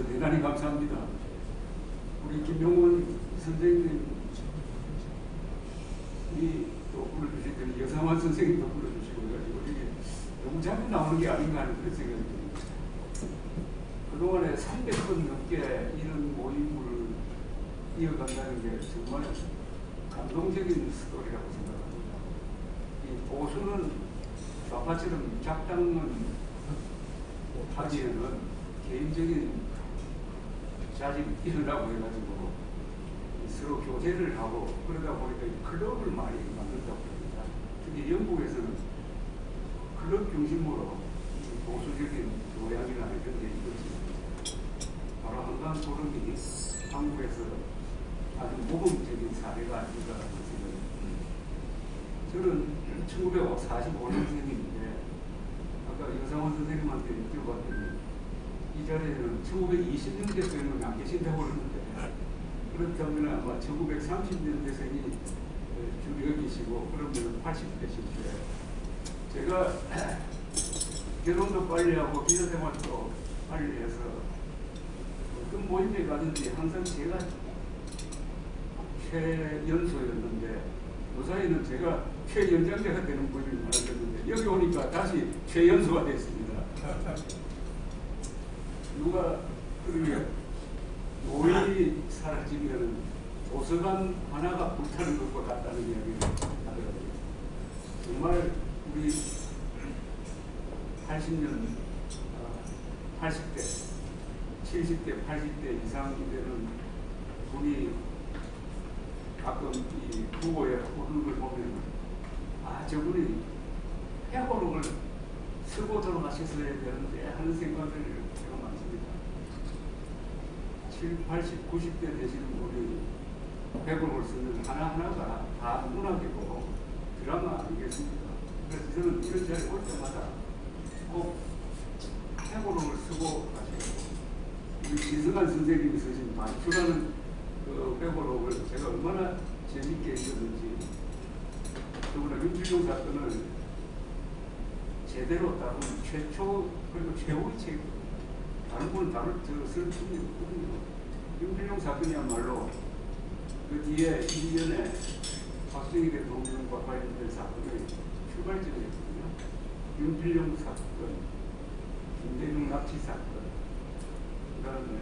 대단히 감사합니다. 우리 김용원 선생님이 또 불러주시더니 여상환 선생님도 불러주시고 해가지고 이게 너무 자주 나오는 게 아닌가 하는 그런 생각이 듭니다. 그동안에 300번 넘게 이런 모임을 이어간다는 게 정말 감동적인 스토리라고 생각합니다. 이 보수는 좌파처럼 작당은 하기에는 개인적인 자질이 일어나고 해가지고 서로 교제를 하고 그러다 보니까 클럽을 많이 만든다고 합니다. 특히 영국에서는 클럽 중심으로 보수적인 교양이나 이런 게 이루어집니다. 바로 한강 포럼이 한국에서 아주 모범적인 사례가 아닌가 하는 생각입니다. 저는 1945년생인데 아까 여상원 선생님한테 여쭤봤더니 이 자리에는 1920년대생은 안 계신다고 그러는데 그렇다면 아마 1930년대생이 주로 계시고 그러면 80대시죠. 제가 결혼도 빨리 하고 기자생활도 빨리 해서 어떤 모임에 가든지 항상 제가 최연소였는데 무사히는 제가 최연장자가 되는 모임이 많았었는데 여기 오니까 다시 최연소가 됐습니다. 누가 그러게 노인이 사라지면 도서관 하나가 불타는 것과 같다는 이야기를 하더라고요. 정말 우리 80년, 80대, 70대, 80대 이상 되는 분이 가끔 이 후보의 호흡을 보면 저분이 회고록을 쓰고 돌아가셨어야 되는데 하는 생각을 제가 많습니다. 70, 80, 90대 되시는 분이 회고록을 쓰는 하나하나가 다 문학이고 드라마 아니겠습니까? 그래서 저는 이런 자리에 올 때마다 꼭 회고록을 쓰고 가시고 이승환 선생님이 쓰신 반추라는 그 회고록을 제가 얼마나 재밌게 읽었는지 더구나 윤필용 사건을 제대로 다룬 최초 그리고 최후의 책 다른 분은 쓸 수는 없거든요. 윤필용 사건이야말로 그 뒤에 1년에 박정희 대통령과 관련된 사건의 출발점이었거든요. 윤필용 사건, 김대중 납치 사건, 그 다음에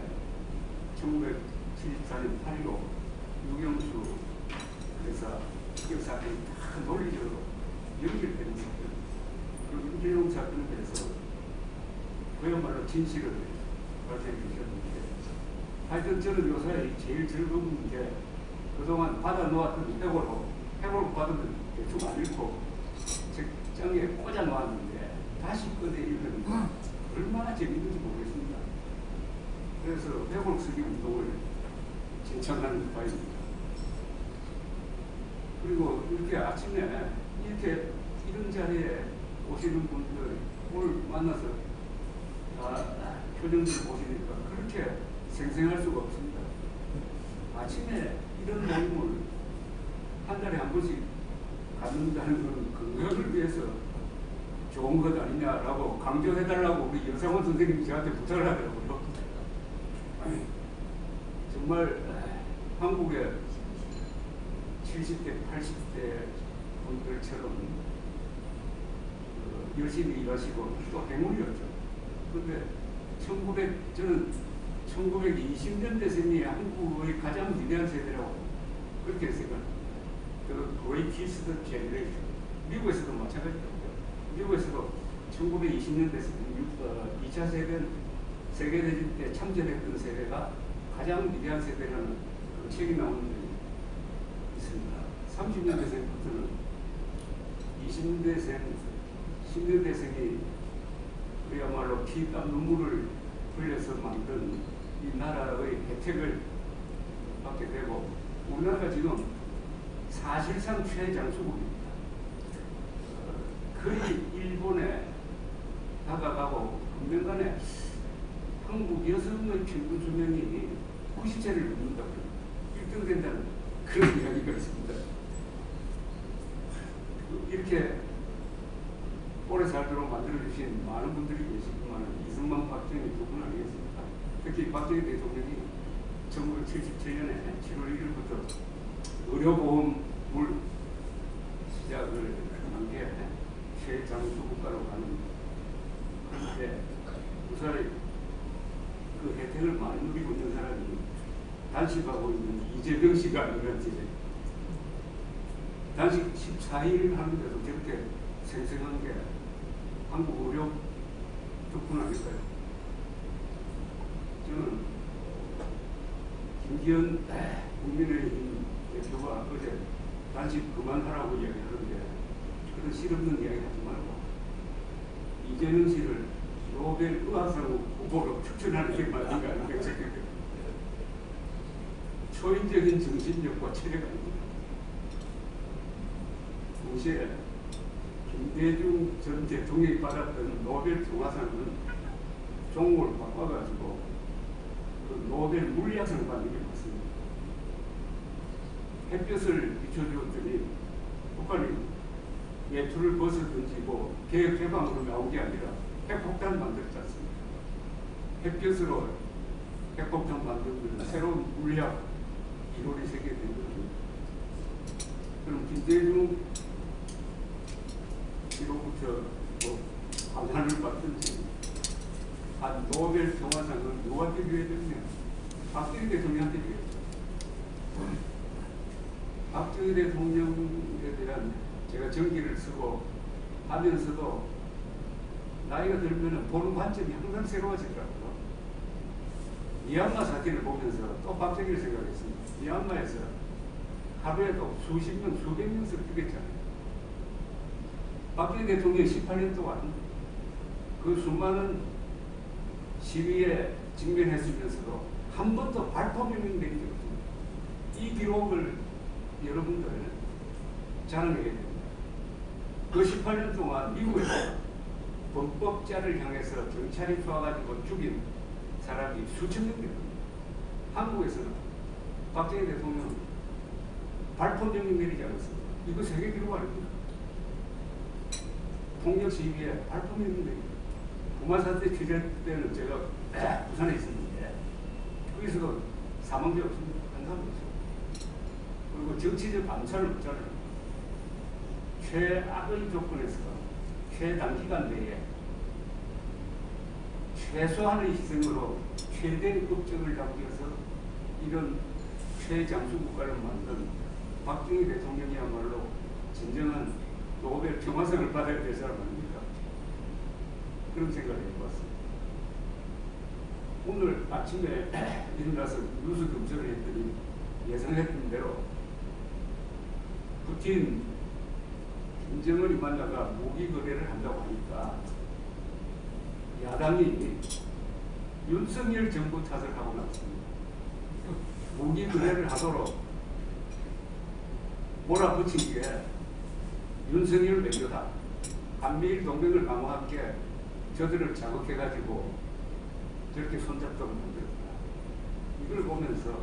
1974년 8.15 유경수 회사 그 사건이 다 논리적으로 연결되는 사건. 그리고 윤필용 사건에 대해서 그야말로 진실을 발표해 주셨는데 하여튼 저는 요새 제일 즐거운 게 그동안 받아놓았던 회고록 받으면 대충 안 읽고 책장에 꽂아놓았는데 다시 꺼내 읽으니까 얼마나 재밌는지 모르겠습니다. 그래서 회고록 쓰기 운동을 진천하는 바입니다. 그리고 이렇게 아침에 이런 자리에 오시는 분들 오늘 만나서 표정들을 보시니까 그렇게 생생할 수가 없습니다. 아침에 이런 모임을 한 달에 한 번씩 갖는다는 건 건강을 위해서 좋은 것 아니냐라고 강조해달라고 우리 여상원 선생님이 저한테 부탁을 하더라고요. 정말 한국의 70대, 80대 분들처럼 열심히 일하시고 또 행운이었죠. 그런데 저는 1920년대생이 한국의 가장 위대한 세대라고 그렇게 생각합니다. 그 Greatest Generation. 미국에서도 마찬가지더라고요. 미국에서도 1920년대생 2차 세계대전 때 참전했던 세대가 가장 위대한 세대라는 그 책이 나오는 데 있습니다. 30년대생부터는 20년대생, 10년대생이 그야말로 피, 땀, 눈물을 흘려서 만든 이 나라의 혜택을 받게 되고 우리나라가 지금 사실상 최장수국입니다. 거의 일본에 다가가고 금년간에 한국 여성의 평균 수명이 90세를 넘는다고 1등 된다는 그런 이야기가 있습니다. 이렇게 오래 살도록 만들어주신 많은 분들이 계시지만 이승만, 박정희 두 분 아니겠습니까? 특히 특히 박정희 대통령이 1977년에 7월 1일부터 의료보험을 시작을 한 게 최장수국가로 가는 그런데 우선 그 혜택을 많이 누리고 있는 사람이 단식하고 있는 이재명 씨가 아니란지 단식 14일 하는데도 저렇게 생생한 게 한국 의료 덕분 아닐까요? 저는 김기현 국민의힘 대표가 어제 단식 그만하라고 이야기하는데 그런 실없는 이야기 하지 말고 이재명 씨를 노벨 의학상 후보로 추천하는 게 맞는가 하는 게 생각해요. 초인적인 정신력과 체력 아닙니다. 동시에 김대중 전 대통령이 받았던 노벨 평화상은 종목을 바꿔가지고 그 노벨 물리학상 받는 게 맞습니다. 햇볕을 비춰주었더니 북한이 예투를 벗어 던지고 개혁 개방으로 나온 게 아니라 핵폭탄 만들지 않습니까? 햇볕으로 핵폭탄 만들면 새로운 물리학 이론이 생기게 된 겁니다. 그럼 김대중 이로부터 뭐 방한을 받든지 한 노벨 평화상을 누구한테 줘야 되느냐? 박정희 대통령한테 줘야죠. 박정희 대통령에 대한 제가 전기를 쓰고 하면서도 나이가 들면 보는 관점이 항상 새로워지더라고요. 미얀마 사태를 보면서 또 박정희를 생각했습니다. 미얀마에서 하루에도 수십 명, 수백 명씩 죽였잖아요. 박정희 대통령이 18년 동안 그 수많은 시위에 직면했으면서도 한 번도 발포명령 내린 적이 없습니다. 이 기록을 여러분들 자랑해야 됩니다. 그 18년 동안 미국에서 범법자를 향해서 경찰이 쏘아가지고 죽인 사람이 수천 명 됩니다. 한국에서는 박정희 대통령 발포명령 내리지 않았습니다. 이거 세계 기록 아닙니까? 폭력 시위에 발포명령 내립니다. 부마 사태 취재 때는 제가 부산에 있었는데 거기서도 사망자 없습니다. 한 사람도 없어요. 그리고 정치적 감찰을 못하잖아요. 최악의 조건에서 최단기간 내에 최소한의 희생으로 최대의 업적을 남겨서 이런 최장수 국가를 만든 박정희 대통령이야말로 진정한 노벨 평화상을 받아야 될 사람 아닙니까? 그런 생각을 해봤습니다. 오늘 아침에 일어나서 뉴스 검색을 했더니 예상했던 대로 푸틴, 김정은이 만나가 무기 거래를 한다고 하니까 야당이 윤석열 정부 탓을 하고 났습니다. 무기 거래를 하도록 몰아붙인 게 윤석열 외교다. 한미일 동맹을 강화하게 저들을 자극해가지고 저렇게 손잡도록 만들었다. 이걸 보면서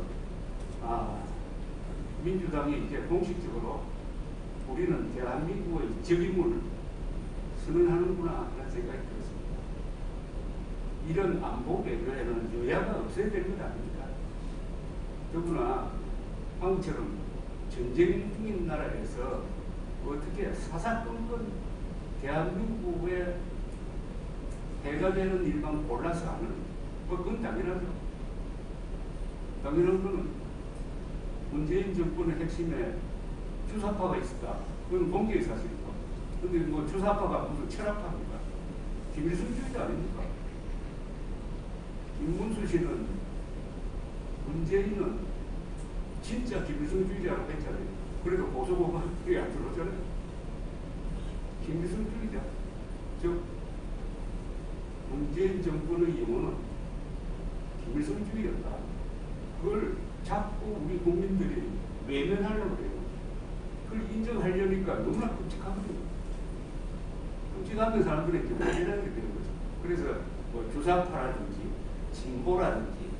민주당이 이제 공식적으로 우리는 대한민국의 적임을 선언하는구나 하는 생각이 들었습니다. 이런 안보 외교에는 여야가 없어야 되는 것 아닙니까? 더구나 한국처럼 전쟁 중인 나라에서 어떻게 사사건건 대한민국에 해가 되는 일만 골라서 하는 그건 당연하죠. 당연한 거는 문재인 정권의 핵심에 주사파가 있었다. 그건 공개의 사실이고. 근데 뭐 주사파가 무슨 철학파입니까? 김일성주의자 아닙니까? 김문수 씨는 문재인은 진짜 김일성주의자라고 했잖아요. 그래도 고소고발이 안 들어오잖아요. 김일성주의자. 즉 문재인 정권의 영혼은 김일성주의였다. 그걸 자꾸 우리 국민들이 외면하려고 해요. 그걸 인정하려니까 너무나 끔찍하거든요. 끔찍한 사람들이 외면하게 되는 거죠. 그래서 뭐 주사파라든지 진보라든지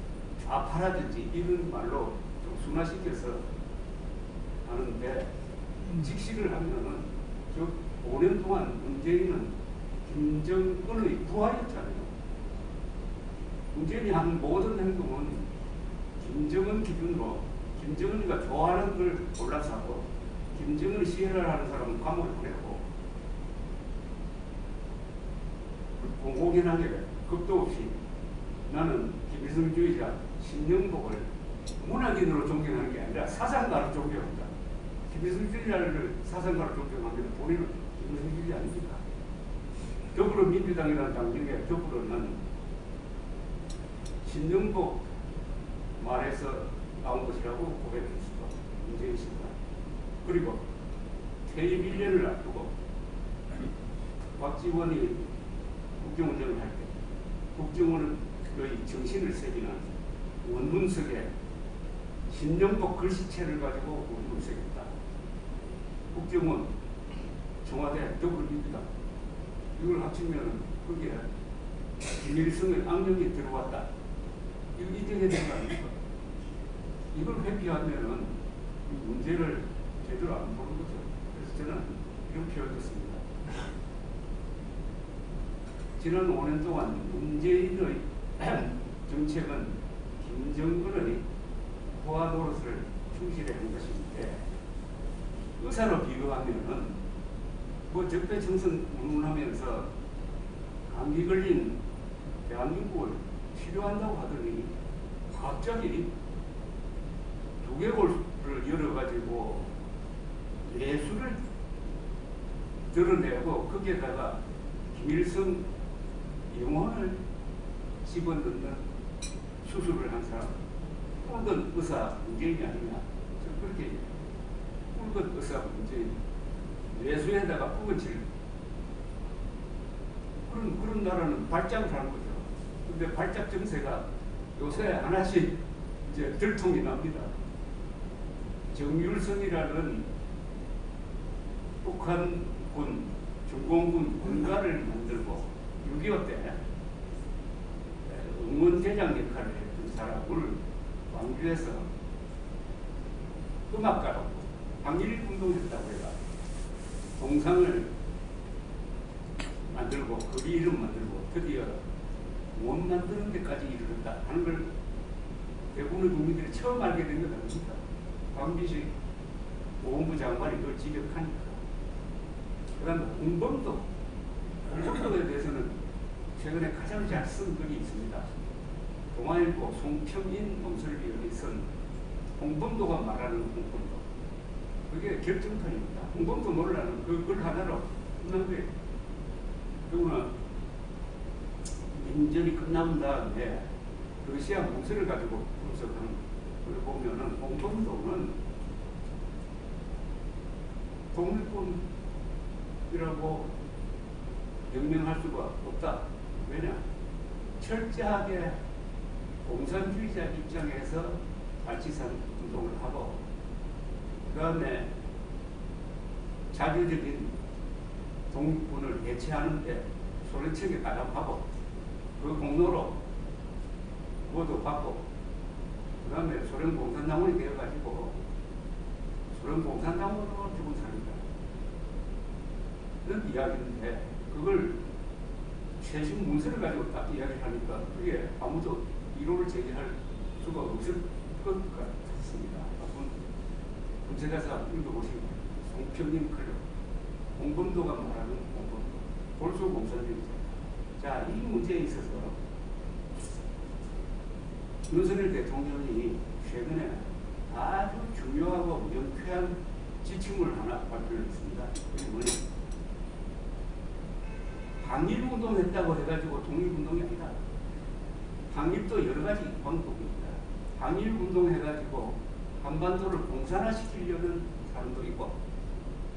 좌파라든지 이런 말로 좀 순화시켜서 하는데 직시를 하면은 즉 5년 동안 문재인은 김정은의 부하였잖아요. 문재인이 한 모든 김정은 기준으로 김정은이가 좋아하는 걸 골라서 하고 김정은 시해를 하는 사람은 감옥에 보내고 공공연하게 겁도 없이 나는 김일성주의자 신영복을 문학인으로 존경하는 게 아니라 사상가로 존경한다. 김일성주의자를 사상가로 존경하면 본인은 김일성주의자 아닙니까? 더불어민주당이라는 당 중에 더불어는 신영복 말에서 나온 것이라고 고백할 수도 문제 있습니다. 그리고 퇴임 1년을 앞두고 박지원이 국정운영을 할 때 국정원의 정신을 새기는 원문석에 신영복 글씨체를 가지고 원문을 새겼다. 국정원, 청와대, 더불어민주당 이걸 합치면 거기에 김일성의 악령이 들어왔다. 이거 인정해야 되는 거 아닙니까? 이걸 회피하면은 문제를 제대로 안 보는 거죠. 그래서 저는 이런 표현을 씁니다. 지난 5년 동안 문재인의 정책은 김정은의 부하 노릇을 충실히 한 것인데 의사로 비교하면은 뭐 적폐청산 운운하면서 감기 걸린 대한민국을 치료한다고 하더니 갑자기 두개골을 열어가지고 예술을 드러내고 거기에다가 김일성 영혼을 집어넣는 수술을 한 사람 붉은 의사 문재인이 아니냐. 저 그렇게 붉은 의사 문재인 뇌수에다가 붉은 칠 그런 나라는 발작을 하는 거죠. 근데 발작 증세가 요새 하나씩 이제 들통이 납니다. 정율성이라는 북한군 중공군 군가를 만들고 6.25 때 응원대장 역할을 했던 사람을 광주에서 음악가로 항일운동했다고 해가 동상을 만들고 그 이름 만들고 드디어 못 만드는 데까지 이르렀다 하는 걸 대부분의 국민들이 처음 알게 된 것 아닙니까? 박민식 보훈부 장관이 그걸 지적하니까. 그 다음에 홍범도에 대해서는 최근에 가장 잘 쓴 글이 있습니다. 동아일보 송평인 논설위원이 쓴 홍범도가 말하는 홍범도. 그게 결정판입니다. 홍범도 논란은 그 글 하나로 끝난 거예요. 그러나 민전이 끝난 다음에 러시아 문서를 가지고 분석하는 걸 보면은 홍범도는 독립군이라고 명명할 수가 없다. 왜냐? 철저하게 공산주의자 입장에서 발치산 운동을 하고 그 다음에 자주적인 독립군을 해체하는데 소련 측에 가담하고 그 공로로 구호도 받고 그 다음에 소련 공산당원이 되어가지고 소련 공산당원으로 죽은 사람이다. 이런 이야기인데 그걸 최신 문서를 가지고 딱 이야기를 하니까 그게 아무도 이론을 제기할 수가 없을 것 같습니다. 군세가사 읽어보시면 송평님 글로 홍범도가 말하는 홍범도 볼수 공산주의자. 자, 이 문제에 있어서 윤석열 대통령이 최근에 아주 중요하고 명쾌한 지침을 하나 발표했습니다. 그게 뭐냐? 항일운동 했다고 해가지고 독립운동이 아니다. 항일도 여러 가지 방법입니다. 항일운동 해가지고 한반도를 공산화시키려는 사람도 있고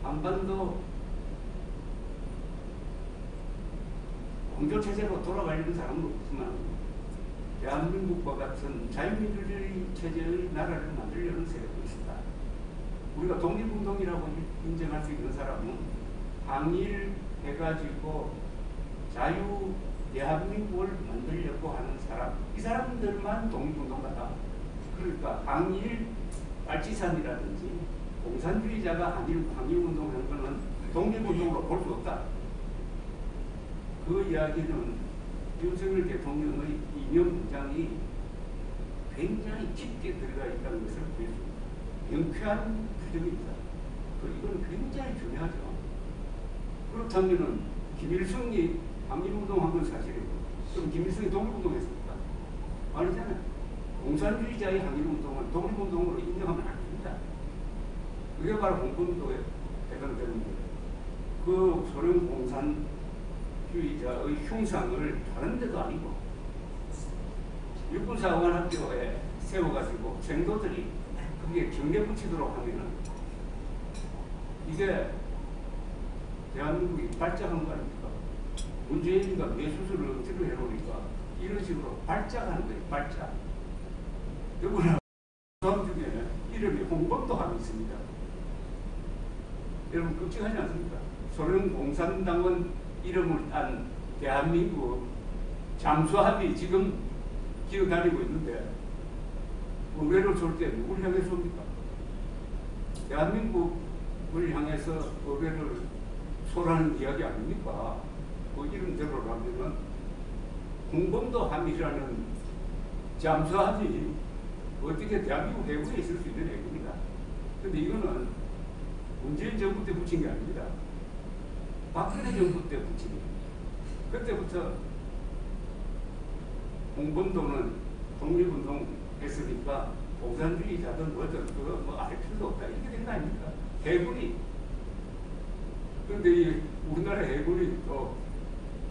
한반도 공조체제로 돌아가려는 사람도 있지만 대한민국과 같은 자유민주주의 체제의 나라를 만들려는 세력도 있습니다. 우리가 독립운동이라고 인정할 수 있는 사람은 항일 해가지고 자유 대한민국을 만들려고 하는 사람, 이 사람들만 독립운동가다. 그러니까 항일 빨치산이라든지 공산주의자가 항일운동을 하는 것은 독립운동으로 볼 수 없다. 그 이야기는 윤석열 대통령의 이념 문장이 굉장히 깊게 들어가 있다는 것을 보여줍니다. 명쾌한 규정입니다. 이건 굉장히 중요하죠. 그렇다면은 김일성이 항일운동한 건 사실이고, 그럼 김일성이 독립운동했습니까? 아니잖아요. 공산주의자의 항일운동은 독립운동으로 인정하면 안 됩니다. 그게 바로 홍범도에 해당되는 거예요. 그 소련 공산주의자의 흉상을 다른 데도 아니고 육군사관학교에 세워가지고 생도들이 그게 경례 붙이도록 하면은 이게 대한민국이 발작한 거 아닙니까? 문재인이가 뇌수술을 억지로 해놓으니까 이런 식으로 발작하는 거예요. 발작. 더구나 사람 중에 이름이 홍범도함이 있습니다. 여러분 끔찍하지 않습니까? 소련 공산당원 이름을 딴 대한민국 잠수함이 지금 기어다니고 있는데 의뢰를 쏠 때 누굴 향해 쏩니까? 대한민국을 향해서 의뢰를 쏘라는 이야기 아닙니까? 그 이름대로라면 홍범도함이라는 잠수함이 어떻게 대한민국 해군에 있을 수 있는 해군이다. 근데 이거는 문재인 정부 때 붙인 게 아닙니다. 박근혜 정부 때 붙인 겁니다. 그때부터 홍범도는 독립운동 했으니까 공산주의자든 뭐든 그거 뭐 알 필요도 없다. 이렇게 된 거 아닙니까? 해군이. 그런데 이 우리나라 해군이 또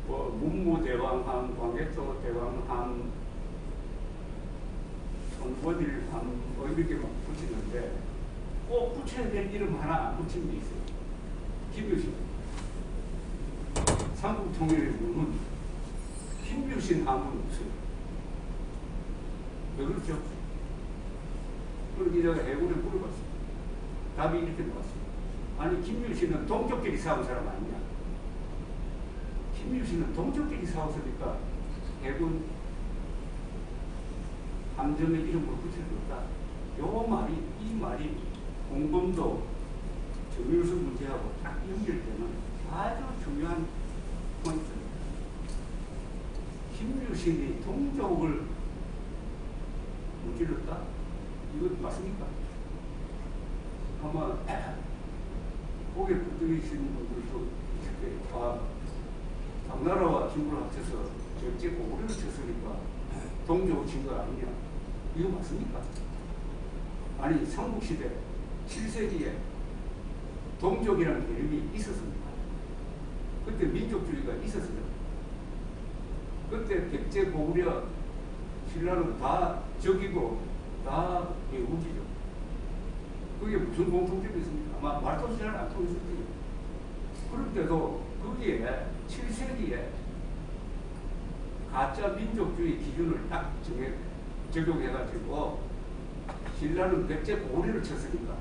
뭐 문무대왕함, 광개토 대왕함, sonvodil함 뭐 이렇게 막 붙이는데 꼭 붙여야 될 이름 하나 안 붙인 게 있어요. 김유신. 삼국통일의 문은 김유신 함은 없어요. 왜 그렇죠? 그럼 제가 해군에 물어봤어요. 답이 이렇게 나왔어요. 아니 김유신은 동족끼리 싸운 사람 아니냐? 김유신은 동족끼리 싸웠으니까 해군 함정의 이름을 붙여줬다. 이 말이 홍범도 정일성 문제하고 딱 연결되는 아주 중요한 포인트입니다. 김유신이 동족을 무찔렀다? 이건 맞습니까? 아마 고개 끄덕이시는 분들도 당나라와 중국을 합쳐서 절제 고구려를 쳤으니까 동족을 친 거 아니냐? 이거 맞습니까? 아니 삼국시대 7세기에 동족이라는 개념이 있었습니다. 그때 민족주의가 있었어요. 그때 백제 고구려 신라는 다 적이고 다 외국이죠. 그게 무슨 공통점이 있습니까? 아마 말도 잘 안 통했을 거예요. 그럴 때도 거기에 7세기에 가짜 민족주의 기준을 딱 적용해가지고 신라는 백제 고구려를 쳤으니까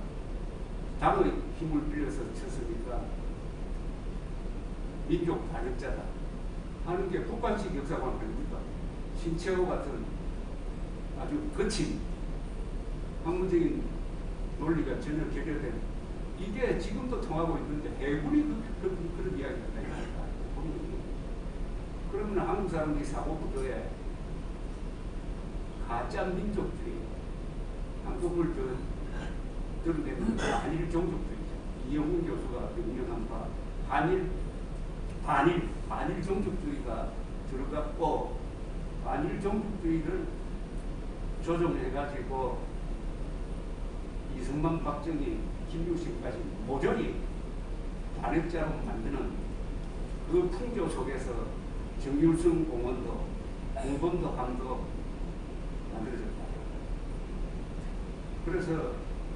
당의 힘을 빌려서 쳤으니까 민족 반역자다 하는 게 북한식 역사관 아닙니까? 신채호 같은 아주 거친 학문적인 논리가 전혀 결여된 이게 지금도 통하고 있는데 해군이 그런 이야기가 나니까 그러면 한국 사람들이 사고구조에 가짜 민족주의 한국을 드러내는 반일 종족주의죠. 이영훈 교수가 명명한 바 반일 종족주의가 들어갔고 반일 종족주의를 조정해가지고 이승만, 박정희, 김유신까지 모조리 반역자로 만드는 그 풍조 속에서 정일성 공원도 홍범도 함도 만들어졌다. 그래서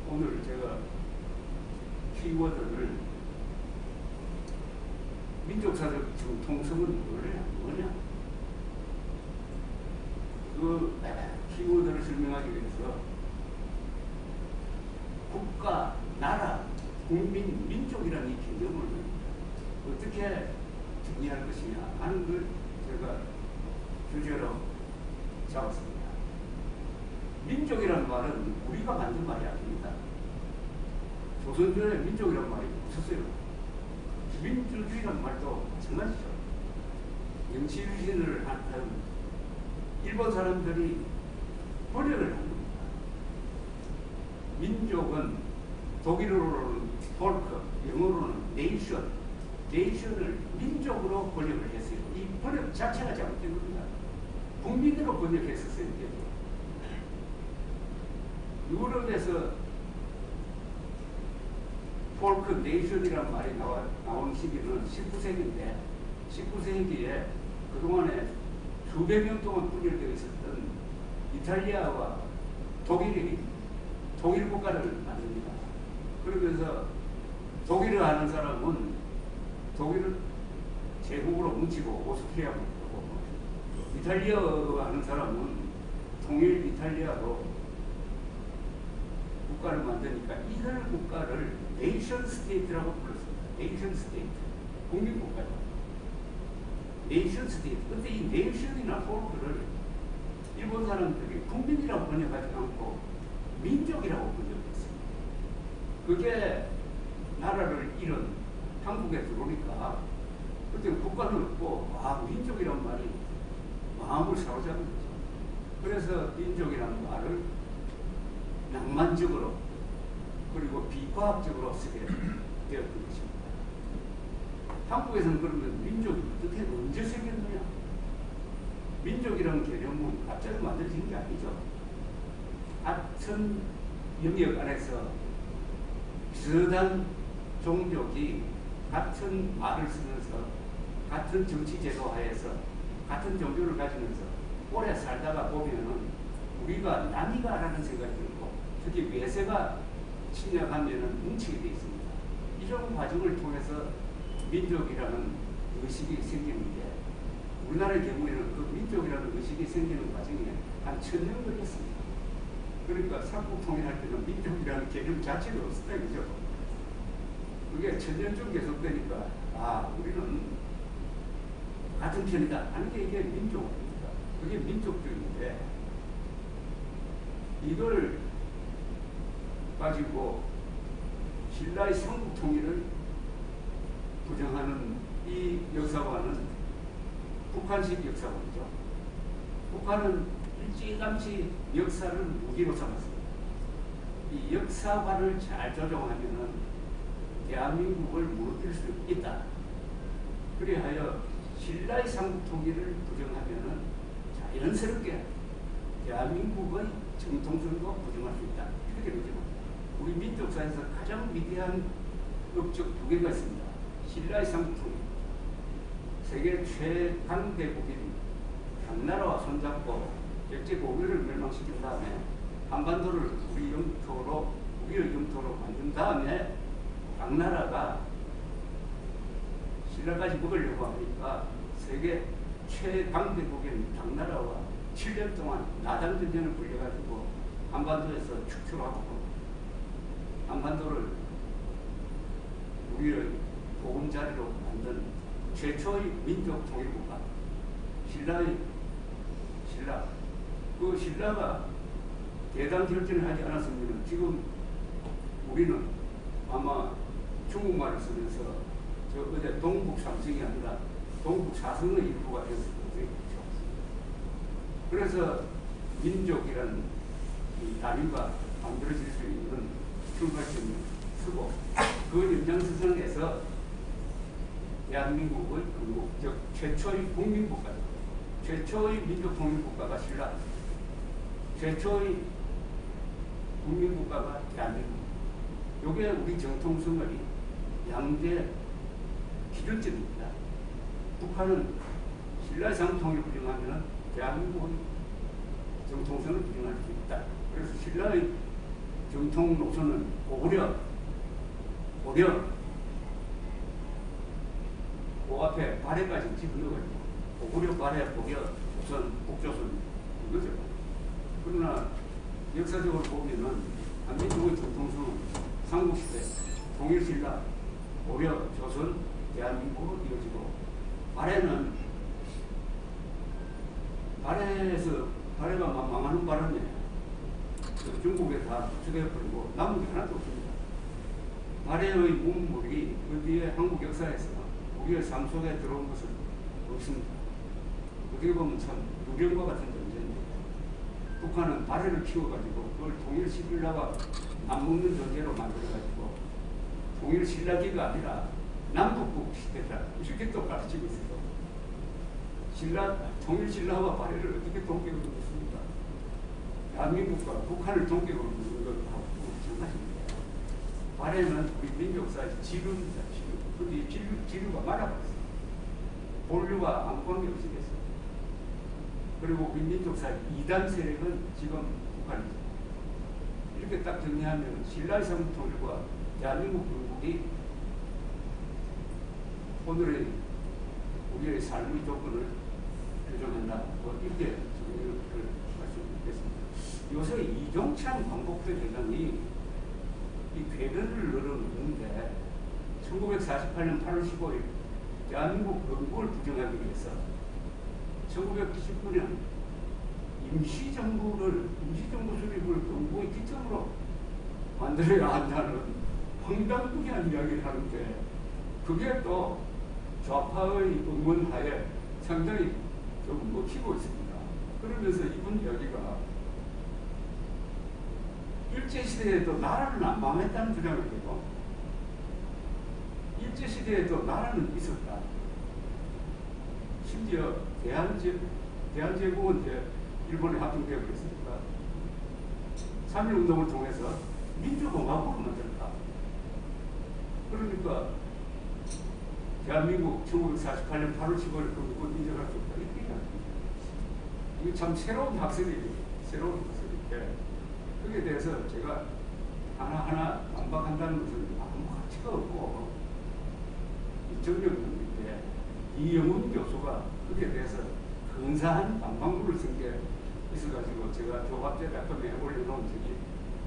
오늘 제가 키워드를 민족사적 정통성은 뭐냐? 그 키워드를 설명하기 위해서 국가, 나라, 국민, 민족이라는 이 개념을 어떻게 정의할 것이냐 하는 걸 제가 주제로 잡았습니다. 민족이라는 말은 우리가 만든 말이 아닙니다. 조선전에 민족이라는 말이 없었어요. 민주주의라는 말도 마찬가지죠. 영치주의를 한 일본 사람들이 번역을 합니다. 독일어로는 폴크, 영어로는 네이션, 네이션을 민족으로 번역을 했어요. 이 번역 자체가 잘못된 겁니다. 국민으로 번역했었어요. 유럽에서 폴크 네이션이라는 말이 나오는 시기는 19세기인데 19세기에 그동안에 수백 년 동안 분열되어 있었던 이탈리아와 독일이 독일 국가를 만듭니다. 그러면서 독일어 하는 사람은 독일을 제국으로 뭉치고 오스트리아로 하고 이탈리아어 하는 사람은 통일 이탈리아로 국가를 만드니까 이들 국가를 네이션 스테이트라고 불렀습니다. 네이션 스테이트. 국민국가죠. 네이션 스테이트. 근데 이 네이션이나 폴크를 일본 사람들이 국민이라고 번역하지 않고 민족이라고 번역했습니다. 그게 나라를 잃은 한국에 들어오니까 그때 국가는 없고 민족이란 말이 마음을 사로잡은 거죠. 그래서 민족이라는 말을 낭만적으로 그리고 비과학적으로 쓰게 되었던 것입니다. 한국에서는 그러면 민족이 어떻게 언제 생겼느냐? 민족이라는 개념은 갑자기 만들어진 게 아니죠. 같은 영역 안에서 비슷한 종족이 같은 말을 쓰면서 같은 정치 제도 하에서 같은 종교를 가지면서 오래 살다가 보면은 우리가 남이가라는 생각이 들고 특히 외세가 침략하면은 뭉치게 되어 있습니다. 이런 과정을 통해서 민족이라는 의식이 생기는데 우리나라의 경우에는 그 민족이라는 의식이 생기는 과정에 한 1000년 걸렸습니다. 그러니까 삼국 통일할 때는 민족이라는 개념 자체가 없었다 이거죠. 그게 1000년쯤 계속되니까 우리는 같은 편이다 하는 게 이게 민족입니다. 그게 민족주의인데 이걸 가지고 신라의 삼국 통일을 부정하는 이 역사관은 북한식 역사관이죠. 북한은 일찌감치 역사를 무기로 삼았습니다. 이 역사관을 잘 조정하면은 대한민국을 무너뜨릴 수 있다. 그리하여 신라의 삼국 통일을 부정하면은 자연스럽게 대한민국의 정통성도 부정할 수 있다. 이렇게 되죠. 우리 민족사에서 가장 위대한 업적 두 개가 있습니다. 신라의 삼국 통일. 세계 최강대국인 당나라와 손잡고 일제 고구려를 멸망시킨 다음에 한반도를 우리의 영토로 만든 다음에 당나라가 신라까지 먹으려고 하니까 세계 최강대국인 당나라와 7년 동안 나당전쟁을 벌여가지고 한반도에서 축출하고 한반도를 우리의 보금자리로 만든 최초의 민족 통일국가 신라. 그 신라가 대당 결전을 하지 않았으면 지금 우리는 아마 중국말을 쓰면서 어제 동북 삼성이 아니라 동북 사성의 일부가 되었을 것이죠. 그래서 민족이라는 단위가 만들어질 수 있는 출발점을 쓰고 그 연장선상에서 대한민국의 즉 최초의 국민국가, 최초의 민족통일국가가 신라, 최초의 국민국가가 대한민국. 이게 우리 정통성의 양대 기준점입니다. 북한은 신라의 삼국통일을 부정하면 대한민국의 정통성을 부정할 수 있다. 그래서 신라의 정통 노선은 고구려, 그 앞에 발해까지 집어넣어가지고 고구려, 발해, 고려, 조선, 북조선 이거죠. 그러나 역사적으로 보면은 한민족의 정통성은 삼국시대, 통일신라, 고려, 조선, 대한민국으로 이어지고 발해가 망하는 바람에 중국에 다 수색해버리고 남은 게 하나도 없습니다. 발해의 문물이 그 뒤에 한국 역사에서 우리의 삶 속에 들어온 것은 없습니다. 어떻게 보면 참 유령과 같은 존재인데 북한은 발해를 키워가지고 그걸 통일시키려고 남먹는 존재로 만들어가지고 통일 신라기가 아니라 남북국 시대다 이렇게 또 가르치고 있어요. 통일 신라와 발해를 어떻게 동격으로 뒀습니까? 대한민국과 북한을 동격으로 두는 것하고 마찬가지입니다. 발해는 우리 민족사의 지류입니다. 근데 이 지류가 말아버렸어요. 본류가 아무 관계 없이 됐어요. 그리고 우리 민족사의 2단 세력은 지금 북한입니다. 이렇게 딱 정리하면 신라의 삼통일과 대한민국 건국이 오늘의 우리의 삶의 조건을 조정한다. 이렇게 정리를 말씀드리겠습니다. 요새 이종찬 광복회 회장이 이 궤변을 늘어놓는데 1948년 8월 15일 대한민국 건국을 부정하기 위해서 1999년 임시정부 수립을 건국의 기점으로 만들어야 한다는 황당무계한 이야기를 하는데 그게 또 좌파의 응원하에 상당히 좀 먹히고 있습니다. 그러면서 이분 이야기가 일제시대에도 나라는 안 망했다는 주장을 하고 일제시대에도 나라는 있었다. 심지어 대한제국은 이제 일본에 합병되어 있으니까 3.1운동을 통해서 민주공화국을 만들었다. 그러니까 대한민국 1948년 8월 15일 건국을 인정할 수 없다. 이렇게 이야기합니다. 이게 참 새로운 학설인데 거기에 대해서 제가 하나하나 반박한다는 것은 아무 가치가 없고 정력인데 이영훈 교수가 거기에 대해서 근사한 반박문을 쓴 게 있어가지고 제가 교과서에 올려놓은 적이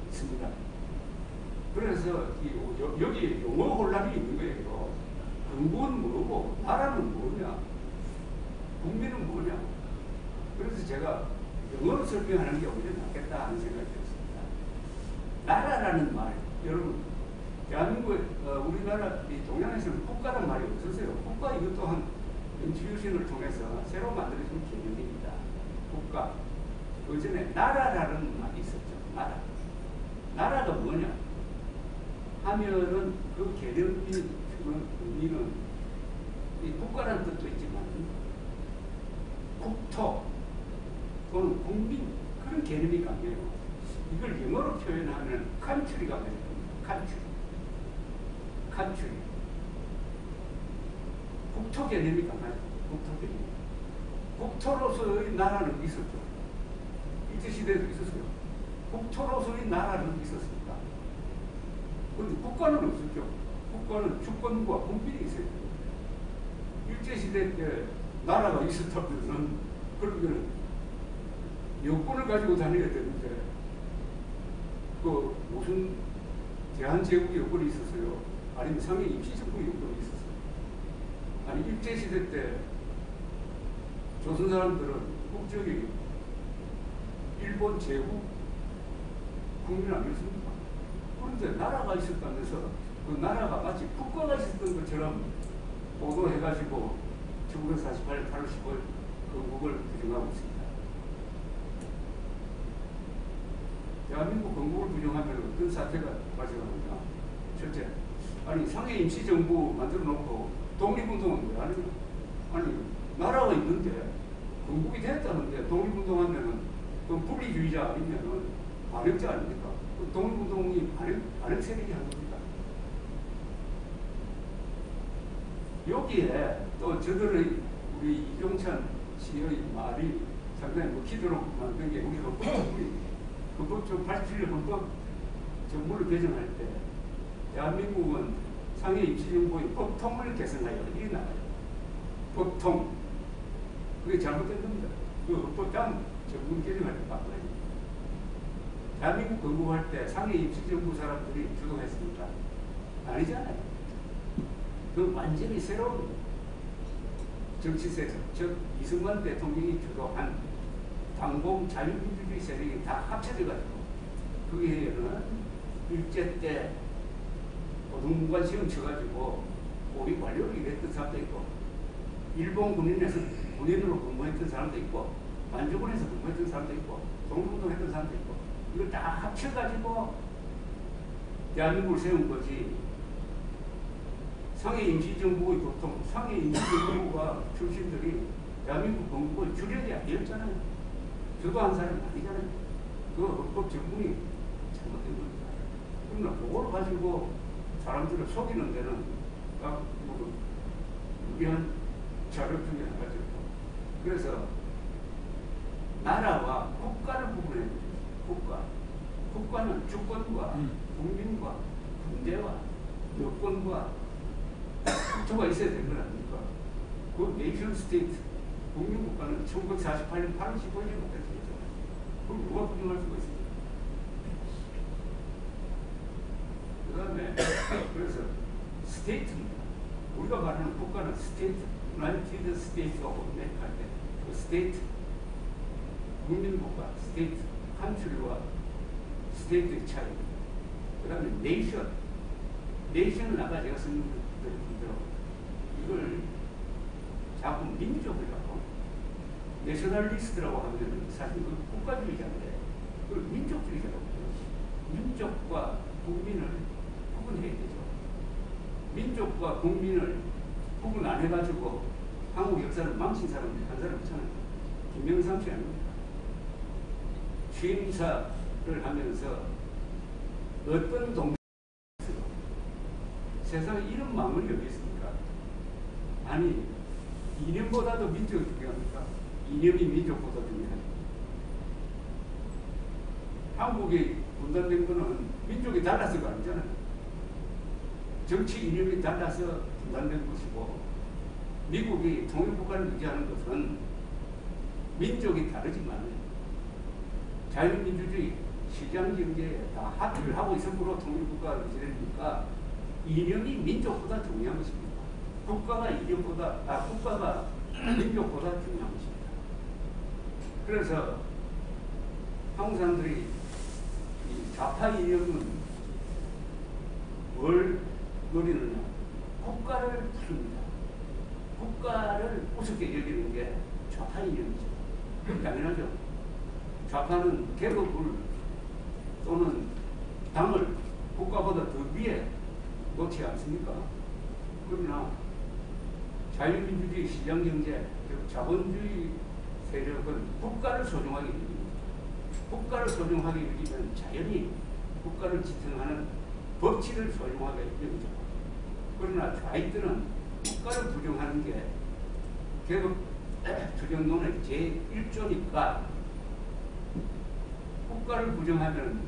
있습니다. 그래서 여기 용어 혼란이 있는 거예요. 건국은 뭐고 나라는 뭐냐 국민은 뭐냐. 그래서 제가 영어로 설명하는 게 오히려 낫겠다 하는 생각이 들었습니다. 나라라는 말, 여러분 대한민국 우리나라 이 동양에서는 국가란 말이 없었어요. 국가 이것 또한 인stitu션을 통해서 새로 만들어진 개념입니다. 국가. 그 전에 나라라는 말이 있었죠. 나라가 뭐냐 하면은 그 개념이 주는 의미는 이 국가라는 뜻도 있지만 국토 또는 국민 그런 개념이 강해요. 이걸 영어로 표현하면 country가 됩니다. country. 국토 개념이 강하죠. 국토 개념. 국토로서의 나라는 있었죠. 일제시대에도 있었어요. 국토로서의 나라는 있었습니다. 그런데 국가는 없었죠. 국가는 주권과 국민이 있어요. 일제시대 때 나라가 있었다면 그러면 여권을 가지고 다녀야 되는데 그 무슨 대한제국 여권이 있었어요. 아니면 상해 임시정부 여권이 있었어요. 아니 일제시대 때 조선 사람들은 국적이 일본 제국 국민 아니었습니까? 그런데 나라가 있었다면서 그 나라가 마치 국가가 있었던 것처럼 보도해가지고 1948년 8월 15일 건국을 부정하고 있습니다. 대한민국 건국을 부정하면 어떤 사태가 발생합니까? 첫째, 아니 상해 임시정부 만들어 놓고 독립운동은 왜 하느냐? 아니 나라가 있는데 건국이 됐다는데 독립운동하면은 그 분리주의자 아니면은 반역자 아닙니까? 그 독립운동이 반역 세력이 한 겁니다. 여기에 또 저들의 우리 이종찬 씨의 말이 상당히 먹히도록 만든 게 우리 헌법 87년 헌법 정부를 개정할 때 대한민국은 상해 임시정부의 법통을 개선하여 이게 나와요. 법통. 그게 잘못된 겁니다. 그 헌법장 정부 개정할 때 바꿔요. 대한민국 건국할 때 상해 임시정부 사람들이 주도했습니까? 아니잖아요. 그 완전히 새로운 정치세, 즉 이승만 대통령이 주도한 반공 자유민주주의 세력이 다 합쳐져가지고 거기에는 일제 때 고등문관 시험 쳐가지고 고위 관료로 일했던 사람도 있고 일본 군인에서 군인으로 근무했던 사람도 있고 만주군에서 근무했던 사람도 있고 동북도 했던 사람도 있고 이걸 다 합쳐가지고 대한민국을 세운 거지. 상해 임시정부의 보통 상해 임시정부가 출신들이 대한민국 건국의 주력이 아니었잖아요. 저도 한 사람이 아니잖아요. 그 헌법 정문이 잘못된 겁니다. 그러나 그걸 가지고 사람들을 속이는 데는 딱 유리한 자료 중에 하나죠. 그래서 나라와 국가를 구분해야 돼요. 국가는 주권과 국민과 군대와 여권과 국토가 있어야 되는 건 아닙니까? 그 네이션 스테이트, 국민국가는 1948년 8월 15일에 됐잖아요. 그걸 누가 부정할 수가 있습니까? 그 다음에, 그래서 스테이트입니다. 우리가 말하는 국가는 스테이트, 유나이티드 스테이트하고 할 때, 그 스테이트, 국민국가, 스테이트, 컨트리와 스테이트의 차이. 그 다음에 네이션. 네이션은 아까 제가 설명드린 대로 이걸 자꾸 민족이라고, 내셔널리스트라고 하면 사실 그 국가주의자인데 그걸 민족주의자라고 해요. 민족과 국민을 구분해야 되죠. 민족과 국민을 구분 안 해가지고 한국 역사를 망친 사람 한 사람 있잖아요. 김명삼 씨 아닙니까? 취임사를 하면서 어떤 동맹 세상에 이런 마음을 여기 있습니까? 아니, 이념보다도 민족이 중요합니까? 이념이 민족보다 중요하죠. 한국이 분단된 거는 민족이 달라서가 아니잖아요. 정치 이념이 달라서 분단된 것이고, 미국이 통일국가를 유지하는 것은 민족이 다르지만 자유민주주의, 시장경제에 다 합의를 하고 있으므로 통일국가를 유지되니까 이념이 민족보다 중요한 것입니다. 국가가 국가가 민족보다 중요한 것입니다. 그래서 한국 사람들이 이 좌파 이념은 뭘 노리느냐? 국가를 부숩니다. 국가를 우습게 여기는 게 좌파 이념이죠. 당연하죠. 좌파는 계급을 또는 당을 국가보다 더 위에 놓지 않습니까? 그러나 자유민주주의 시장경제, 즉 자본주의 세력은 국가를 소중하게 여깁니다. 국가를 소중하게 여기면 자연히 국가를 지탱하는 법치를 소중하게 여기죠. 그러나 좌익들은 국가를 부정하는 게 계급 투쟁론의 제1조니까 국가를 부정하면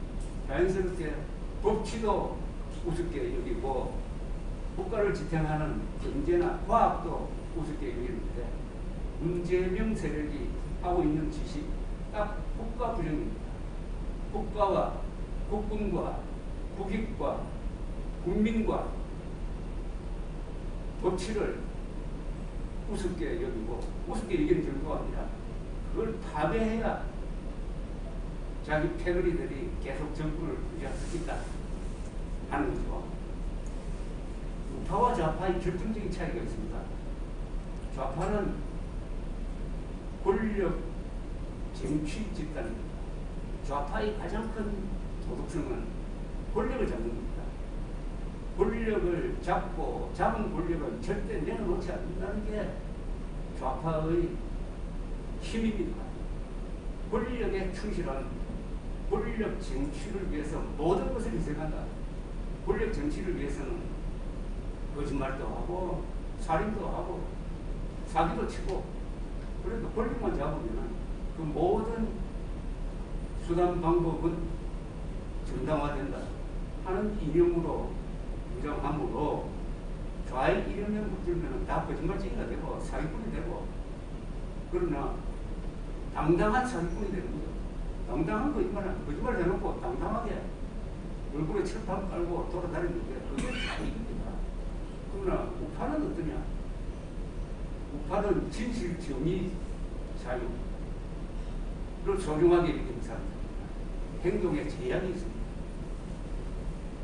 자연스럽게 법치도 우습게 여기고 국가를 지탱하는 경제나 과학도 우습게 여기는데 문재명 세력이 하고 있는 짓이 딱 국가 부정입니다. 국가와 국군과 국익과 국민과 법치를 우습게 여기고 우습게 여기는 정도가 아니라 그걸 파괴해야 자기 패거리들이 계속 정부를 유지할 수 있다 하는 거죠. 우파와 좌파의 결정적인 차이가 있습니다. 좌파는 권력 쟁취 집단입니다. 좌파의 가장 큰 도덕성은 권력을 잡는 겁니다. 권력을 잡고 잡은 권력은 절대 내려놓지 않는다는 게 좌파의 힘입니다. 권력에 충실한 권력 쟁취를 위해서 모든 것을 희생한다. 권력 쟁취를 위해서는 거짓말도 하고 살인도 하고 사기도 치고 그래도 권력만 잡으면 그 모든 수단 방법은 정당화된다 하는 이념으로 무장함으로 좌익 이념에 묶이면 다 거짓말쟁이가 되고 사기꾼이 되고 그러나 당당한 사기꾼이 되는 거죠. 당당한 거짓말 해놓고 당당하게 얼굴에 철판 깔고 돌아다니는 게 그게 자익입니다. 그러나 우파는 어떠냐? 우파는 진실, 정의, 자유를 소중하게 여기는 사람들입니다. 행동에 제약이 있습니다.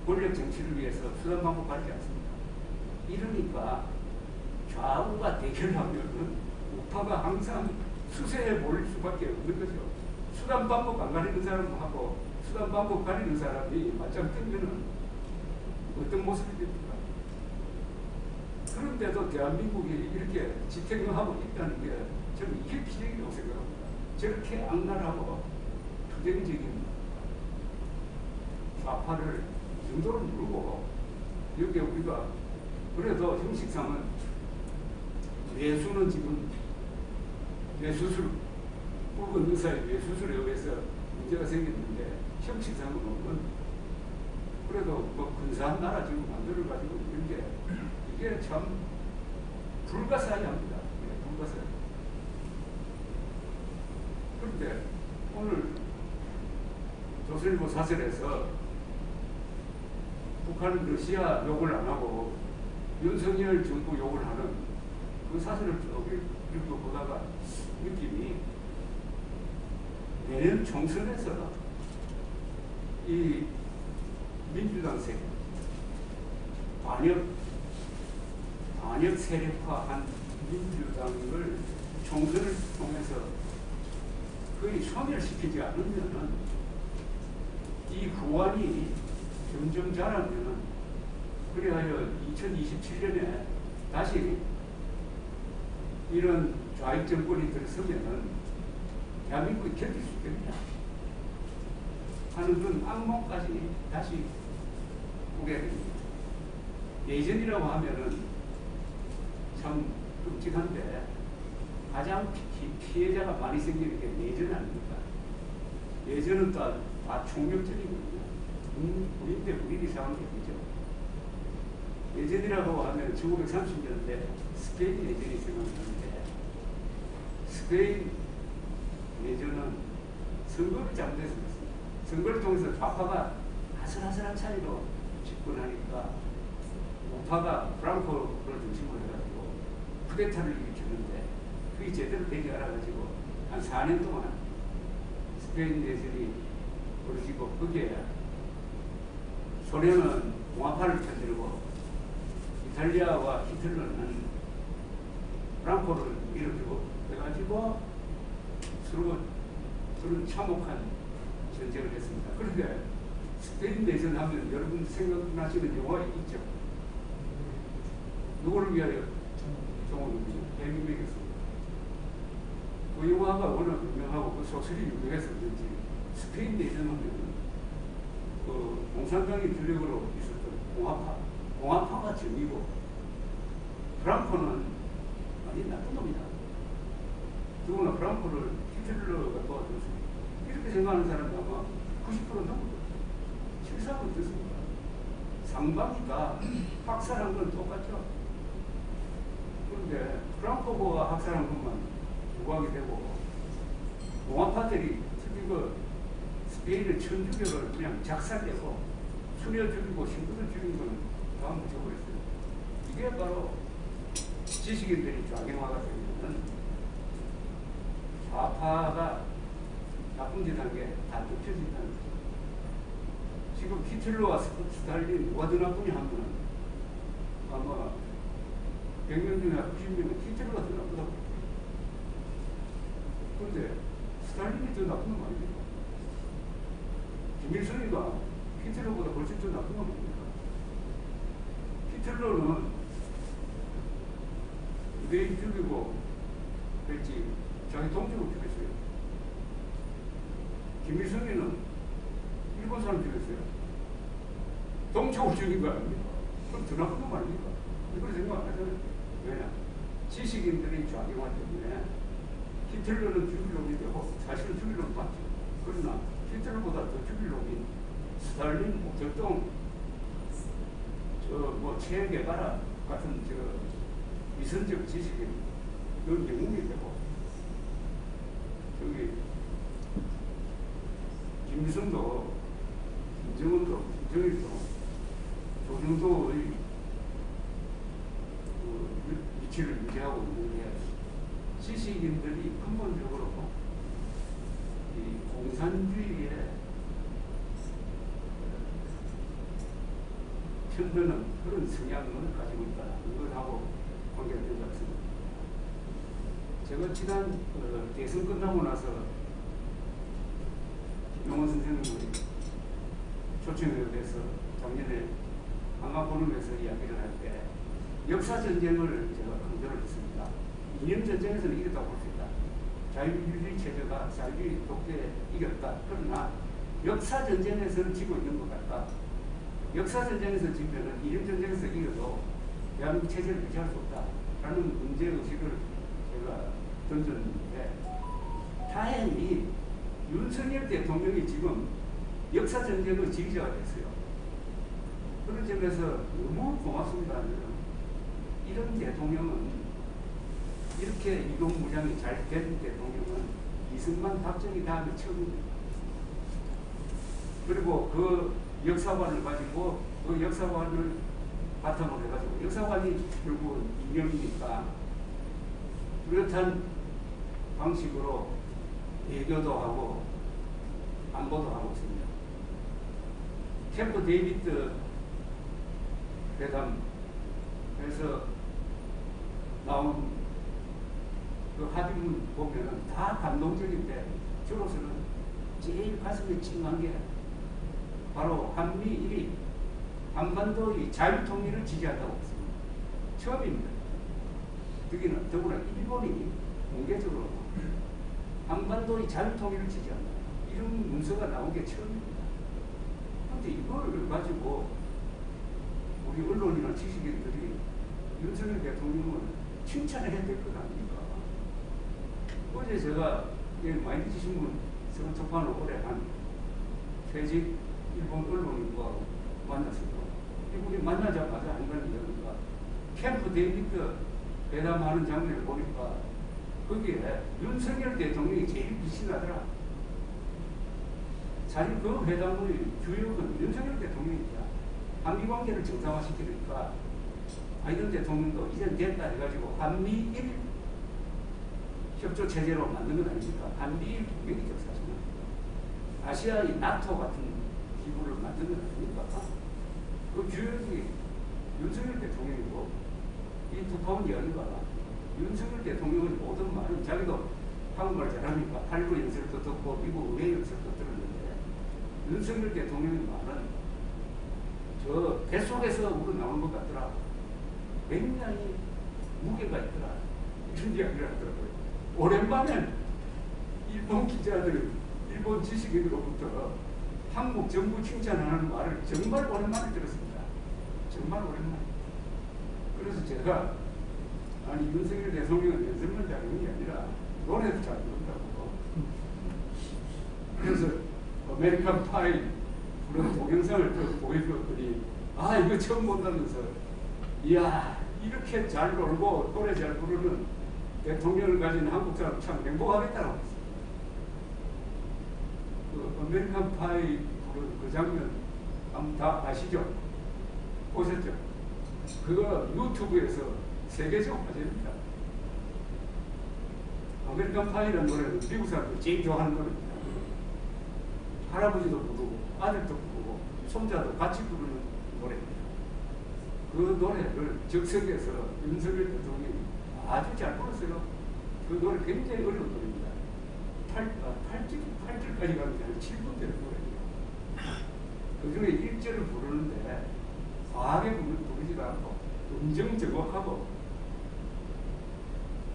권력 정치를 위해서 수단 방법 가리지 않습니다. 이러니까 좌우가 대결하면 우파가 항상 수세에 몰릴 수밖에 없는 거죠. 수단 방법 안 가리는 사람하고 수단 방법 가리는 사람이 맞짱 뜨면은 어떤 모습이 됩니까? 그런데도 대한민국이 이렇게 집행하고 있다는 게 저는 이게 기적이라고 생각합니다. 저렇게 악랄하고 투쟁적인 좌파를 이 정도로 누르고 여기에 우리가 그래도 형식상은 뇌수는 지금 뇌수술 붉은 의사의 뇌수술에 의해서 문제가 생겼는데 형식상으로는 그래도 뭐 근사한 나라 지금 만들어가지고 이런 게 이게 참 불가사의합니다. 네, 불가사의. 그런데 오늘 조선일보 사설에서 북한 러시아 욕을 안 하고 윤석열 정부 욕을 하는 그 사설을 쭉 읽어보다가 느낌이 내년 총선에서 이 민주당 세력, 반역 세력화한 민주당을 총선을 통해서 거의 소멸시키지 않으면은 이 후환이 점점 자라면은 그래야 2027년에 다시 이런 좌익 정권이 들어서면은 대한민국이 견딜 수 있겠냐 하는 그런 악몽까지 다시 보게 됩니다. 예전이라고 하면은 참 끔찍한데 가장 피해자가 많이 생기는 게 예전 아닙니까? 예전은 다 총력전이거든요. 우리인데 우리 이상한 게 그죠. 예전이라고 하면 1930년대 스페인 예전이 생각나는데 스페인 예전은 선거를 잘못해서 그렇습니다. 선거를 통해서 좌파가 아슬아슬한 차이로 집권하니까 우파가 프랑코를 중심으로 해가지고 쿠데타를 일으켰는데 그게 제대로 되지 않아가지고 한 4년 동안 스페인 내전이 벌어지고 거기에 소련은 공화파를 편들고 이탈리아와 히틀러는 프랑코를 밀어주고 해가지고 서로 그런 참혹한 전쟁을 했습니다. 그런데 스페인 내전 하면 여러분 생각나시는 영화 있죠? 누구를 위하여? 정원입니다. 대민맥이었습니다. 그 영화가 워낙 유명하고 그 소설이 유명해서 그런지 스페인 내전 하면 그 공산당이 주력으로 있었던 공화파가 정이고 프랑코는 아니 나쁜 놈이다. 누구나 프랑코를 히틀러가 도와줬습니다. 이렇게 생각하는 사람이 아마 90% 넘고 실상은 어떻습니까? 상방이가 학살한 건 똑같죠. 그런데 프랑코가 학살한 것만 부각이 되고 공화파들이 특히 그 스페인의 천주교를 그냥 작살내고 수려 죽이고 신부를 죽인 건 다 묻혀버렸어요. 이게 바로 지식인들이 좌경화가 되면은 좌파가 나쁜 짓 한 게 다 덮여진다는 거죠. 지금 히틀러와 스탈린 누가 더 나쁘냐 하면 아마 100명 중에 90명은 히틀러가 더 나쁘다고. 그런데 스탈린이 더 나쁜 건 아닙니까? 김일성이가 히틀러보다 훨씬 더 나쁜 건 아닙니까? 히틀러는 유대인 죽이고 그랬지 자기 동족을 죽였어요. 김일성이는 일본 사람 죽였어요. 동족을 죽인 거 아닙니까? 그럼 더 나쁜 놈 아닙니까? 이걸 생각 안 하잖아요. 왜냐? 지식인들이 좌경화 때문에 히틀러는 죽일 놈이 되고 사실은 죽일 놈 맞죠. 그러나 히틀러보다 더 죽일 놈인 스탈린, 목적동, 뭐 체계가라 같은 위선적 지식인 이런 영웅이 되고 저기 김일성도 김정은도 김정일도 조정도의 위치를 유지하고 있는 게 지식인들이 근본적으로 이 공산주의에 편드는 그런 성향을 가지고 있다. 이것하고 관계가 된 것 같습니다. 제가 지난 대선 끝나고 나서 김용원 선생님이 초청에 대해서 작년에 아마 보름에서 이야기를 할 때 역사 전쟁을 제가 강조를 했습니다. 이념 전쟁에서는 이겼다고 볼 수 있다. 자유주의 체제가 자유주의 독재에 이겼다. 그러나 역사 전쟁에서는 지고 있는 것 같다. 역사 전쟁에서 지면은 이념 전쟁에서 이겨도 대한민국 체제를 유지할 수 없다라는 문제 의식을 제가 던졌는데, 다행히 윤석열 대통령이 지금 역사 전쟁의 지휘자가 됐어요. 그런 점에서 너무 고맙습니다. 이런 대통령은, 이렇게 이동무장이 잘 된 대통령은 이승만, 박정희 다음에 처음입니다. 그리고 그 역사관을 가지고 그 역사관을 바탕으로 해가지고, 역사관이 결국은 이념이니까 뚜렷한 방식으로 외교도 하고 안보도 하고 있습니다. 캠프 데이비드 회담에서 나온 그 합의문 보면은 다 감동적인데, 저로서는 제일 가슴에 찡한 게 바로 한미일이 한반도의 자유통일을 지지한다고 했습니다. 처음입니다. 더구나 일본이 공개적으로 한반도의 자유통일을 지지한다, 이런 문서가 나온 게 처음입니다. 그런데 이걸 가지고 우리 언론이나 지식인들이 윤석열 대통령을 칭찬을 해야 될 것 아닙니까? 어제 제가 마이니지 신문 서울특파원을 오래 한 퇴직 일본 언론인과 만났습니다. 이분이 만나자마자 한 가지 이야기가, 캠프 데이비드 회담하는 장면을 보니까 거기에 윤석열 대통령이 제일 빛이 나더라. 사실 그 회담의 주역은 윤석열 대통령입니다. 한미관계를 정상화시키니까 바이든 대통령도 이제 됐다 해가지고 한미일 협조 체제로 만든 건 아닙니까? 한미일 동맹이죠, 사실은. 아시아의 나토 같은 기구를 만든 건 아닙니까? 그 주역이 윤석열 대통령이고, 이 두파운 이야기가 윤석열 대통령의 모든 말은, 자기도 한국말 잘하니까 할구 연설도 듣고 미국 의회 연설도 들었는데, 윤석열 대통령의 말은 저 뱃속에서 우러나오는 것 같더라. 굉장히 무게가 있더라. 이런 이야기를 하더라고요. 오랜만에 일본 기자들, 일본 지식인으로부터 한국 정부 칭찬하는 말을 정말 오랜만에 들었습니다. 정말 오랜만에. 그래서 제가, 아니 윤석열 대통령은 연설만 잘하는 게 아니라 노래도 잘 부른다고. 그래서 아메리칸 파이 그런 동영상을 보여줬더니, 아 이거 처음 본다면서, 이야 이렇게 잘 놀고 노래 잘 부르는 대통령을 가진 한국 사람 참 행복하겠다고 했어요. 그 아메리칸 파이 그 장면 다 아시죠? 보셨죠? 그거 유튜브에서 세계적 화제입니다. 아메리칸 파이라는 노래는 미국 사람들이 제일 좋아하는 노래입니다. 할아버지도 부르고 아들도 부르고 손자도 같이 부르는 노래입니다. 그 노래를 즉석에서 윤석열 대통령이 아주 잘 불렀어요. 그 노래 굉장히 어려운 노래입니다. 8절까지 가면 7분 되는 노래입니다. 그 중에 1절을 부르는데 과하게 부르지도 않고 음정 정확하고,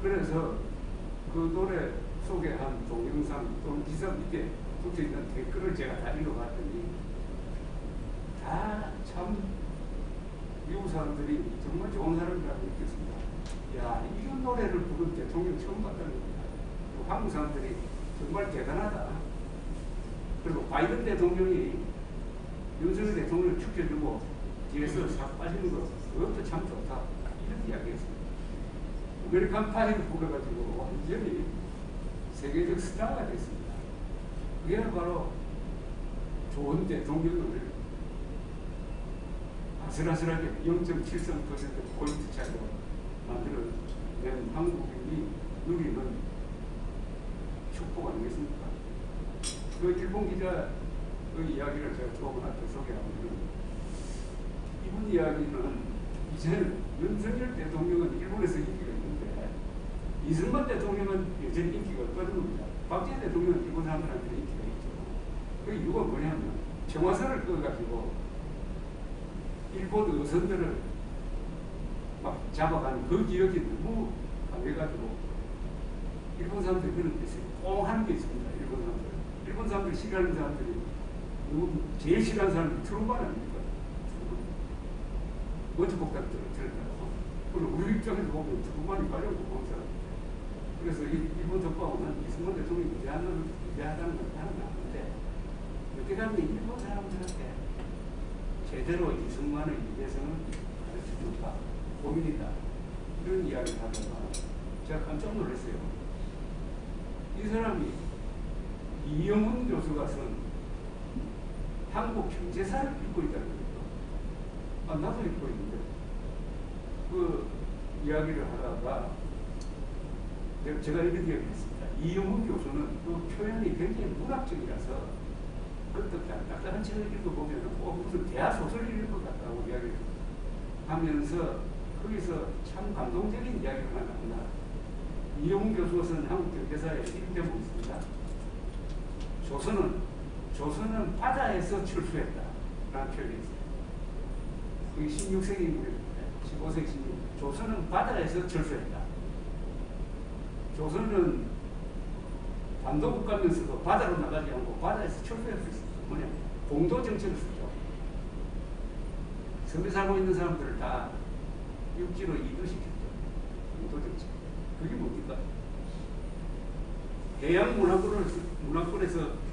그래서 그 노래 소개한 동영상 또는 기사 밑에 붙어있는 댓글을 제가 다 읽어봤더니 다 참 미국 사람들이 정말 좋은 사람이라고 느꼈습니다. 야, 이런 노래를 부른 대통령 처음 봤다는 겁니다. 한국 사람들이 정말 대단하다. 그리고 바이든 대통령이 윤석열 대통령을 축제주고 뒤에서 싹 빠지는 거, 그것도 참 좋다, 이런 이야기했습니다. 아메리칸 파이를 불러가지고 완전히 세계적 스타가 됐습니다. 그게 바로 좋은 대통령을 아슬아슬하게 0.73% 포인트 차이로 만들어낸 한국인이 누리는 축복 아니겠습니까? 그 일본 기자 그 이야기를 제가 조금 앞에 소개하면, 이분 이야기는 이제는 윤석열 대통령은 일본에서 인기가 있는데 이승만 대통령은 여전히 인기가 없다는 겁니다. 박정희 대통령은 일본 사람들한테 인기가 있죠. 그 이유가 뭐냐면, 청와선을 꺼가지고 일본 어선들을 막 잡아가는 그 기억이 너무 강해가지고 일본 사람들이 그런 게 있어요. 꼭 하는 게 있습니다. 일본 사람들. 일본 사람들 싫어하는 사람들이 제일 싫어하는 사람이 트루만 아닙니까? 원주복답 들었다고. 그리고 우리 입장에서 보면 트루만이 가려고 항상. 그래서 일본 정부하고는 이승만 대통령이 위대하다는 건 나는 아는데 여태까지 일본 사람들한테 제대로 이승만의 위대성을 가르쳐줄까 고민이다. 이런 이야기를 하다가 제가 깜짝 놀랐어요. 이 사람이 이영훈 교수가 쓴 한국 경제사를 읽고 있다는 거예요. 아, 나도 읽고 있는데 그 이야기를 하다가 제가 이런 이야기를 했습니다. 이영훈 교수는 그 표현이 굉장히 문학적이라서 어떻게 딱딱한 책을 읽어보면 무슨 대하 소설을 읽을 것 같다고 이야기를 하면서 거기서 참 감동적인 이야기가 하나 나온다. 이영훈 교수가 쓴 한국 경제사에 이런 대목이 있습니다. 조선은 바다에서 철수했다 라는 표현이 있어요. 그게 16세기 인물입니다. 15세기 16세기. 조선은 바다에서 철수했다. 조선은 반도국 가면서도 바다로 나가지 않고 바다에서 철수할 수 있어요. 뭐냐? 공도 정책을 쓰죠. 섬에 살고 있는 사람들을 다 육지로 이주시켰죠. 공도 정책. 그게 뭡니까? 해양 문화권에서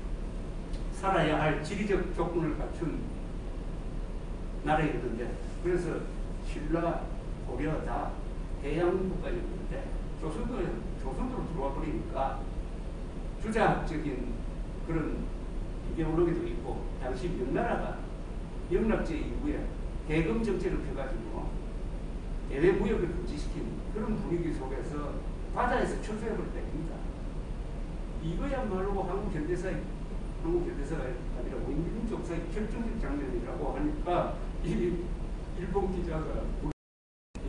살아야 할 지리적 조건을 갖춘 나라였는데, 그래서 신라, 고려 다 해양 국가였는데 조선으로 들어와 버리니까 주자학적인 그런 이데올로기도 있고, 당시 명나라가 영락제 이후에 대금 정책을 펴가지고 대외 무역을 금지시킨 그런 분위기 속에서 바다에서 철수해버렸다 입니다. 이거야말로 한국 현대사가 아니라 민족사의 결정적 장면이라고 하니까 이 일본 기자가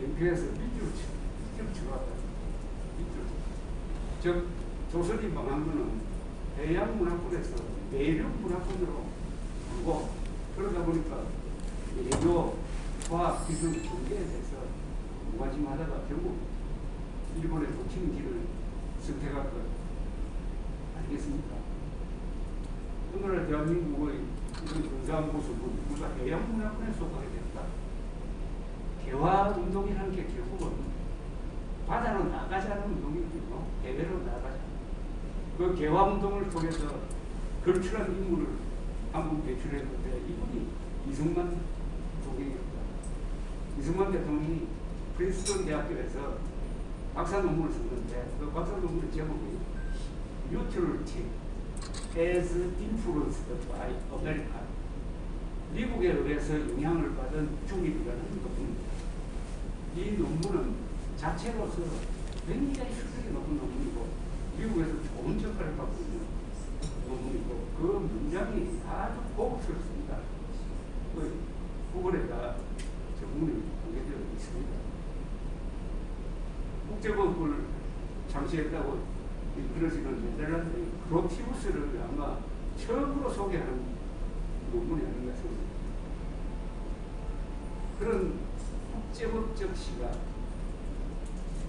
연평에서 밑으로 쳐왔다. 즉 조선이 망한 거는 해양 문화권에서 내륙 문화권으로 그리고 그러다 보니까 외교, 과학, 기술, 경제에 대해서 무관심하다가 결국 일본에 놓치는 길을 선택할 것 아니겠습니까? 오늘날 대한민국의 이런 근사한 모습은 우리가 해양 문화권에 속하게 됐다. 개화운동이라는 게 결국은 바다로 나가자는 운동이거든요. 대외로 나가자. 그 개화운동을 통해서 걸출한 인물을 한번 배출했는데 이분이 이승만 총리입니다. 이승만 대통령이 프린스턴 대학교에서 박사 논문을 썼는데 그 박사 논문의 제목이 Neutrality as Influenced by America. 미국에 의해서 영향을 받은 중립이라는 논문입니다. 이 논문은 자체로서 굉장히 수준이 높은 논문이고 미국에서 좋은 평가를 받고 있는 논문이고 그 문장이 아주 고급스럽습니다. 그 구글에다 전문이 공개되어 있습니다. 국제법을 창시했다고 그러시는 네덜란드의 그로티우스를 아마 처음으로 소개하는 논문이 아닌가 싶습니다. 그런 국제법적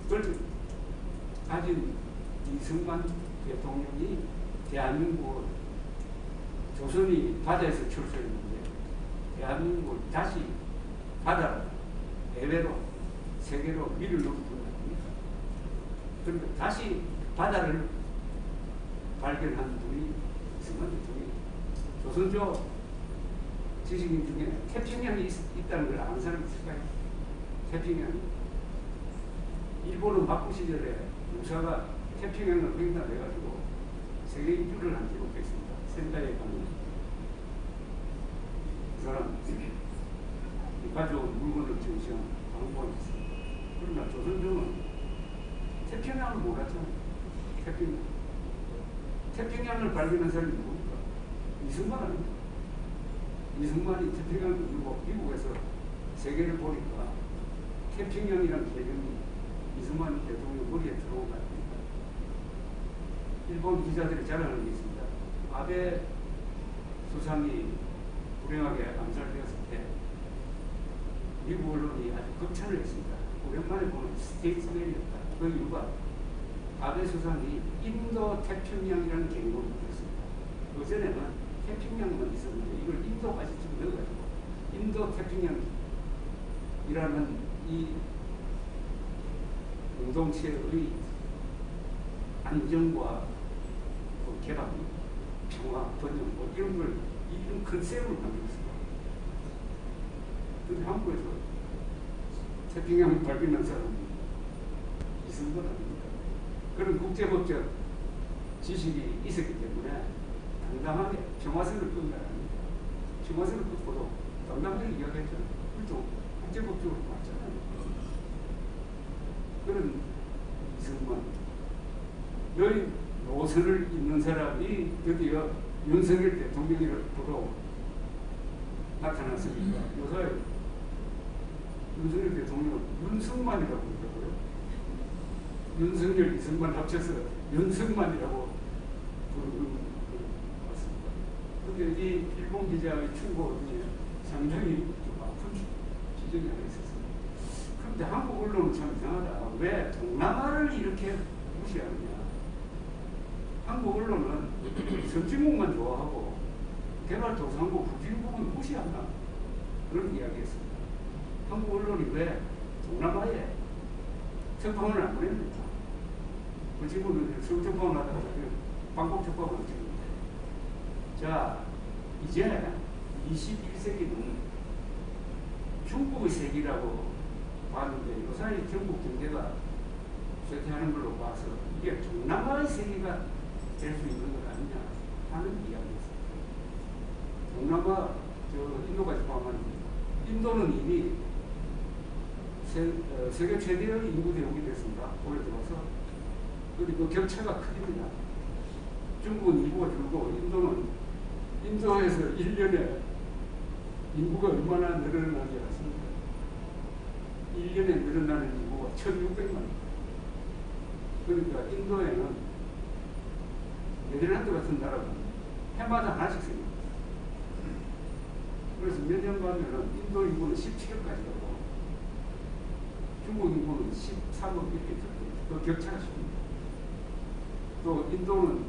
시각을 가진 이승만 대통령이 대한민국을 조선이 바다에서 출소했는데 대한민국을 다시 바다로 해외로 세계로 밀어넣은 분 아닙니까? 그러니까 다시 바다를 발견한 분이 이승만 대통령이 조선조 지식인 중에 태평양이 있다는 걸 아는 사람이 있을까요? 태평양이 일본은 막부 시절에 무사가 태평양을 횡단해가지고 세계 일주를 한 기록했습니다. 센다이에 가면 그 사람 가져온 물건을 전시한 광고가 있습니다. 그러나 조선조는 태평양을 몰랐잖아요. 태평양을 발견한 사람이 누굽니까? 이승만 아닙니까? 이승만이 태평양을 이루고 미국에서 세계를 보니까 태평양이라는 개념이 이승만 대통령 머리에 들어온 거 아닙니까? 일본 기자들이 자랑하는 게 있습니다. 아베 수상이 불행하게 암살되었을 때 미국 언론이 아주 극찬을 했습니다. 오랜만에 보는 스테이트맨이었다. 그 이유가 아베 수상이 인도 태평양이라는 개념을 붙였습니다. 그전에는 태평양만 있었는데 이걸 인도까지 좀 넣어가지고 인도 태평양이라는 이 공동체의 안정과 개방, 평화, 번영 이런 걸 이런 컨셉으로 만들었습니다. 그런데 한국에서 태평양을 발견한 사람이 있은 건 아닙니다. 그런 국제법적 지식이 있었기 때문에 당당하게 평화선을 끈 건 아닙니다. 평화선을 긋고도 당당하게 이야기했잖아요. 우리도 국제법적으로 맞잖아요. 그런 이승만 여기 노선을 잇는 사람이 드디어 윤석열 대통령으로 나타났으니까 요새 윤석열 대통령은 윤석만이라고 그러더라고요. 윤석열, 이승만 합쳐서 윤석만이라고 부르는 것 같습니다. 그런데 이 일본 기자의 충고 중에 상당히 좀 아픈 지적이 하나 있었습니다. 그런데 한국 언론은 참 이상하다. 왜 동남아를 이렇게 무시하느냐. 한국 언론은 선진국만 좋아하고 개발도상국 후진국은 무시한다. 그런 이야기했습니다. 한국 언론이 왜 동남아에 특파원을 안 보냅니까? 그 친구는 서울 특파원 하다가 방콕 특파원 찍는데. 자, 이제 21세기는 중국의 세기라고 봤는데 요사이 중국 경제가 쇠퇴하는 걸로 봐서 이게 동남아의 세계가 될 수 있는 것 아니냐 하는 이야기였습니다. 동남아, 인도까지 포함하는 인도는 이미 세계 최대의 인구 대국이 됐습니다. 올해 들어서. 그리고 격차가 큽니다. 중국은 인구가 줄고 인도에서 1년에 인구가 얼마나 늘어나는지 아십니까? 1년에 늘어나는 인구가 1,600만. 그러니까 인도에는 네덜란드 같은 나라는 해마다 하나씩 생깁니다. 그래서 몇 년 가면은 인도 인구는 17억까지 가고 중국 인구는 13억 이렇게 됩니다. 그 격차가 심합니다. 또 인도는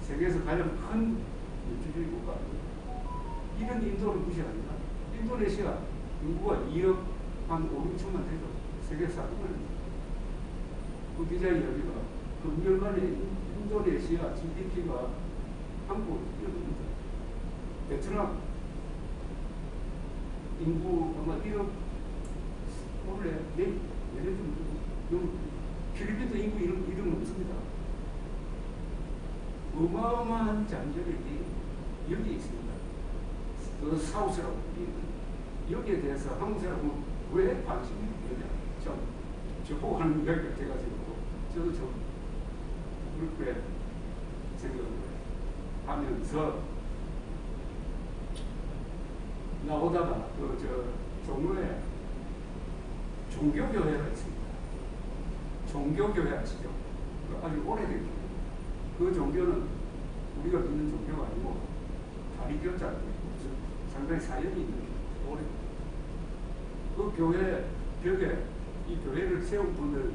세계에서 가장 큰 민주주의 국가입니다. 이런 인도를 무시합니다. 인도네시아 인구가 2억 한 5, 6천만 되죠. 세계에서 4등입니다. 그 기자 이야기가 그 2년 만에 인도네시아 GDP가 한국 1억입니다. 베트남 인구 아마 1억 원래 내년 좀 필리핀도 인구 1억 넘습니다. 어마어마한 잠재력이 여기 있습니다. 그 사우스라고 여기에 대해서 한국 사람은 왜 관심이 없느냐. 좀 저보고하는 이야기가 돼가지고 저도 좀 그렇게 생각을 하면서 나오다가 종로에 종교교회가 있습니다. 종교교회 아시죠? 아주 오래된 교회. 그 종교는 우리가 믿는 종교가 아니고 다리교자고 상당히 사연이 있는 오래. 그 교회 벽에 이 교회를 세운 분들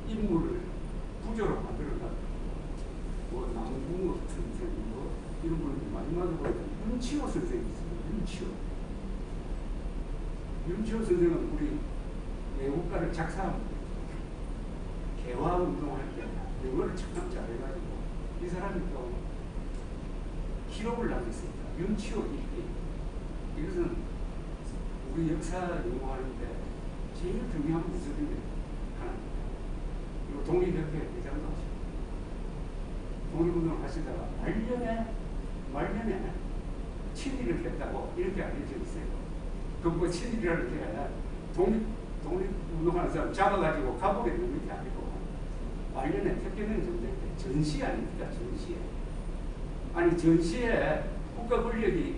인물을 부조로 만들어놨다. 뭐 남궁옥 선생, 이런 분들 마지막에 보니까 윤치호 선생이 있습니다. 윤치호 선생은 우리 외국가를 작사합니다. 개화 운동할 때 영어를 참 잘해가지고 이 사람이 또 기록을 남겼습니다. 윤치호 일기. 이것은 우리 역사 연구하는데 제일 중요한 모습이 하나입니다. 그리고 독립협회 회장도 하십니다. 독립운동을 하시다가 말년에 친일을 했다고 이렇게 알려져 있어요. 그 뭐 친일이라는 게 독립운동하는 사람 잡아가지고 감옥에 넣는 게 아니고 말년에 태평양 전쟁 때 전시 아닙니까? 전시에. 아니 전시에 국가 권력이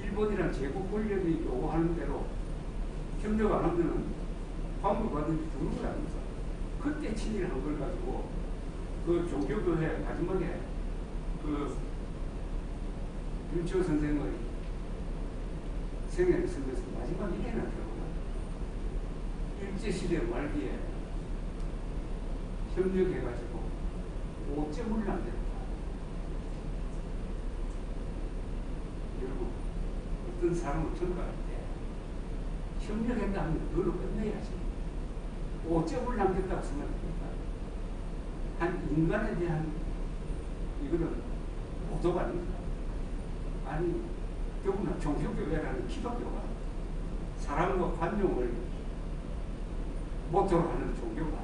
일본이랑 제국 권력이 요구하는 대로 협력 안 하면은 환불받은 죽는 거 아닙니까? 그때 친일한 걸 가지고 그 종교교회 마지막에 그 윤치호 선생의 생애를 쓰면서 마지막 일해놨더라고요. 일제시대 말기에 협력해가지고 5.1을 만들었다. 여러분, 어떤 사람을 평가할 때 협력했다 하면 그걸로 끝내야지. 5.1을 남겼다고 생각합니까? 한 인간에 대한 이거는 모독 아닙니까? 아니, 더구나 종교교회라는 기독교가 사랑과 관용을 모토로 하는 종교가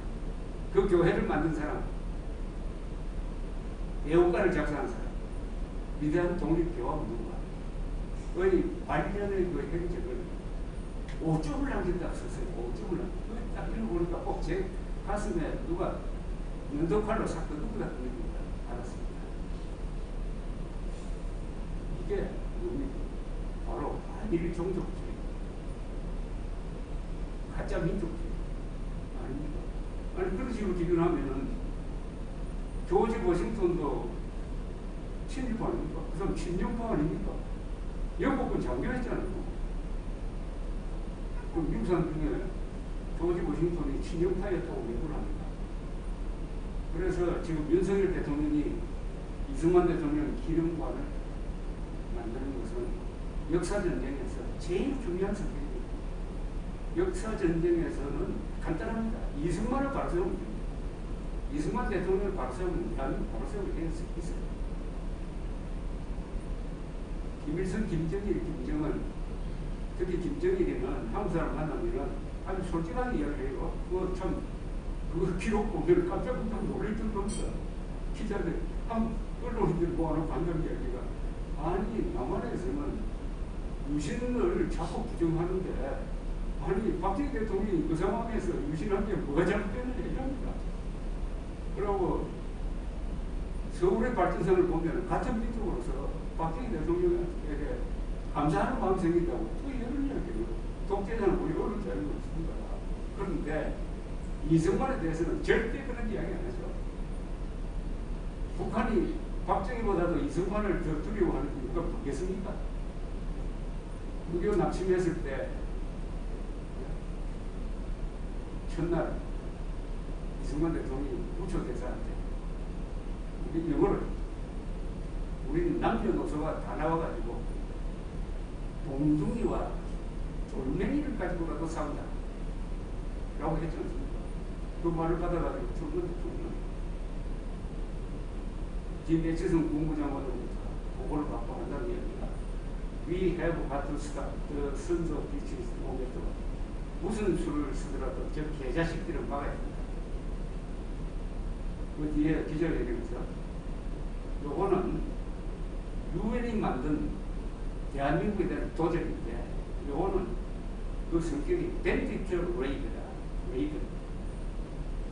그 교회를 만든 사람, 애호가를 작성한 사람, 위대한 독립교화가 누가 거의 말년의 그 행적을 5점을 남긴다고 썼어요. 5점을 남긴다. 딱 읽어보니까 꼭 제 가슴에 누가 면도칼로 싹 뜯는다 그런 걸 알았습니다. 이게 바로 반일 종족주의, 가짜 민족주의 아닙니까? 아니 그런 식으로 기변하면은 조지 워싱턴도 친일파 아닙니까? 그 사람 친정파 아닙니까? 영국은 장교했잖아요. 그럼 미국 사람 중에 조지 워싱턴이 친정파였다고 얘기를 합니다. 그래서 지금 윤석열 대통령이 이승만 대통령 기념관을 만드는 것은 역사전쟁에서 제일 중요한 선택입니다. 역사전쟁에서는 간단합니다. 이승만을 바로 세우면 됩니다. 이승만 대통령을 바로 세우면 대한민국 바로 세울 수 있어요. 김일성, 김정일, 김정은, 특히 김정일이는 한국 사람 만나면 아주 솔직하게 이야기해요. 그거 참, 그 기록 보면 깜짝깜짝 놀랄 정도입니다. 기자들, 언론인들 모아놓고 한다는 이야기가. 아니, 남한에서는 유신을 자꾸 부정하는데, 아니, 박정희 대통령이 그 상황에서 유신한 게 뭐가 잘못되느냐 이럽니다. 그리고 서울의 발전선을 보면 같은 민족으로서 박정희 대통령에게 감사하는 마음이 생긴다고 또 이런 이야기를 독재자는 우리 어른 자리가 없습니다. 그런데 이승만에 대해서는 절대 그런 이야기 안 하죠. 북한이 박정희보다도 이승만을 더 두려워하는 이유가 뭐겠습니까? 6.25 남침했을 때 첫날 이승만 대통령이 우초대사한테 우리 영어를 우리는 남녀노소가 다 나와가지고 봉둥이와 돌멩이를 가지고라도 싸운다 라고 했지 않습니까? 그 말을 받아가지고 정권 대통령은 김대치성 국무장관으로부터 보고를 받고 한다는 이야기가 We have got to stop the sons of bitches movement. 무슨 수를 쓰더라도 저 개자식들은 막아야 된다. 그 뒤에 기자회견에서 요거는 유엔이 만든 대한민국에 대한 도전인데 요거는 그 성격이 벤디트 레이드다. 레이드.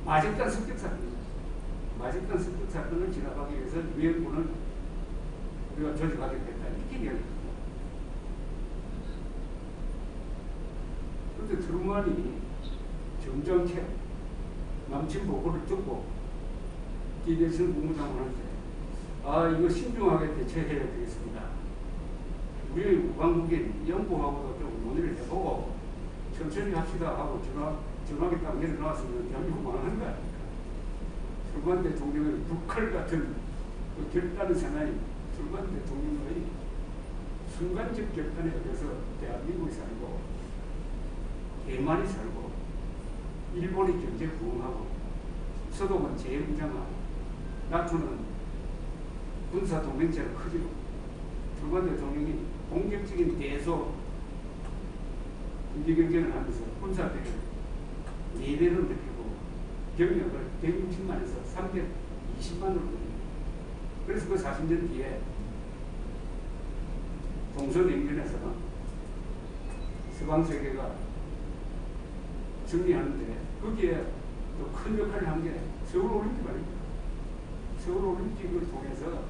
마직단 습격 사건입니다. 마직단 습격 사건을 진압하기 위해서 유엔군을 우리가 조직하게 됐다. 이렇게 이야기합니다. 그런데 트루만이 점잖게 남친 보고를 듣고 김대중 국무장관한테 이거 신중하게 대처해야 되겠습니다. 우리 국방국인 영국하고도 좀 논의를 해보고 천천히 합시다 하고 전화기 딱 내려놨으면 대한민국 망하는 거 아닙니까? 트루만 대통령의 북칼 같은 그 결단의 사나이 트루만 대통령의 순간적 결단에 의해서 대한민국이 살고 대만이 살고 일본이 경제 부흥하고 서독은 재무장하고 나토는 군사 동맹체를 커지고 트루만 대통령이 공격적인 대소 군事경쟁을 하면서 군사대를 4배를 넓히고 병력을 160만에서 320만으로 늘립니다. 그래서 그 40년 뒤에 동서냉전에서 서방세계가 승리하는데 거기에 또 큰 역할을 한 게 서울올림픽 아닙니까? 서울올림픽을 통해서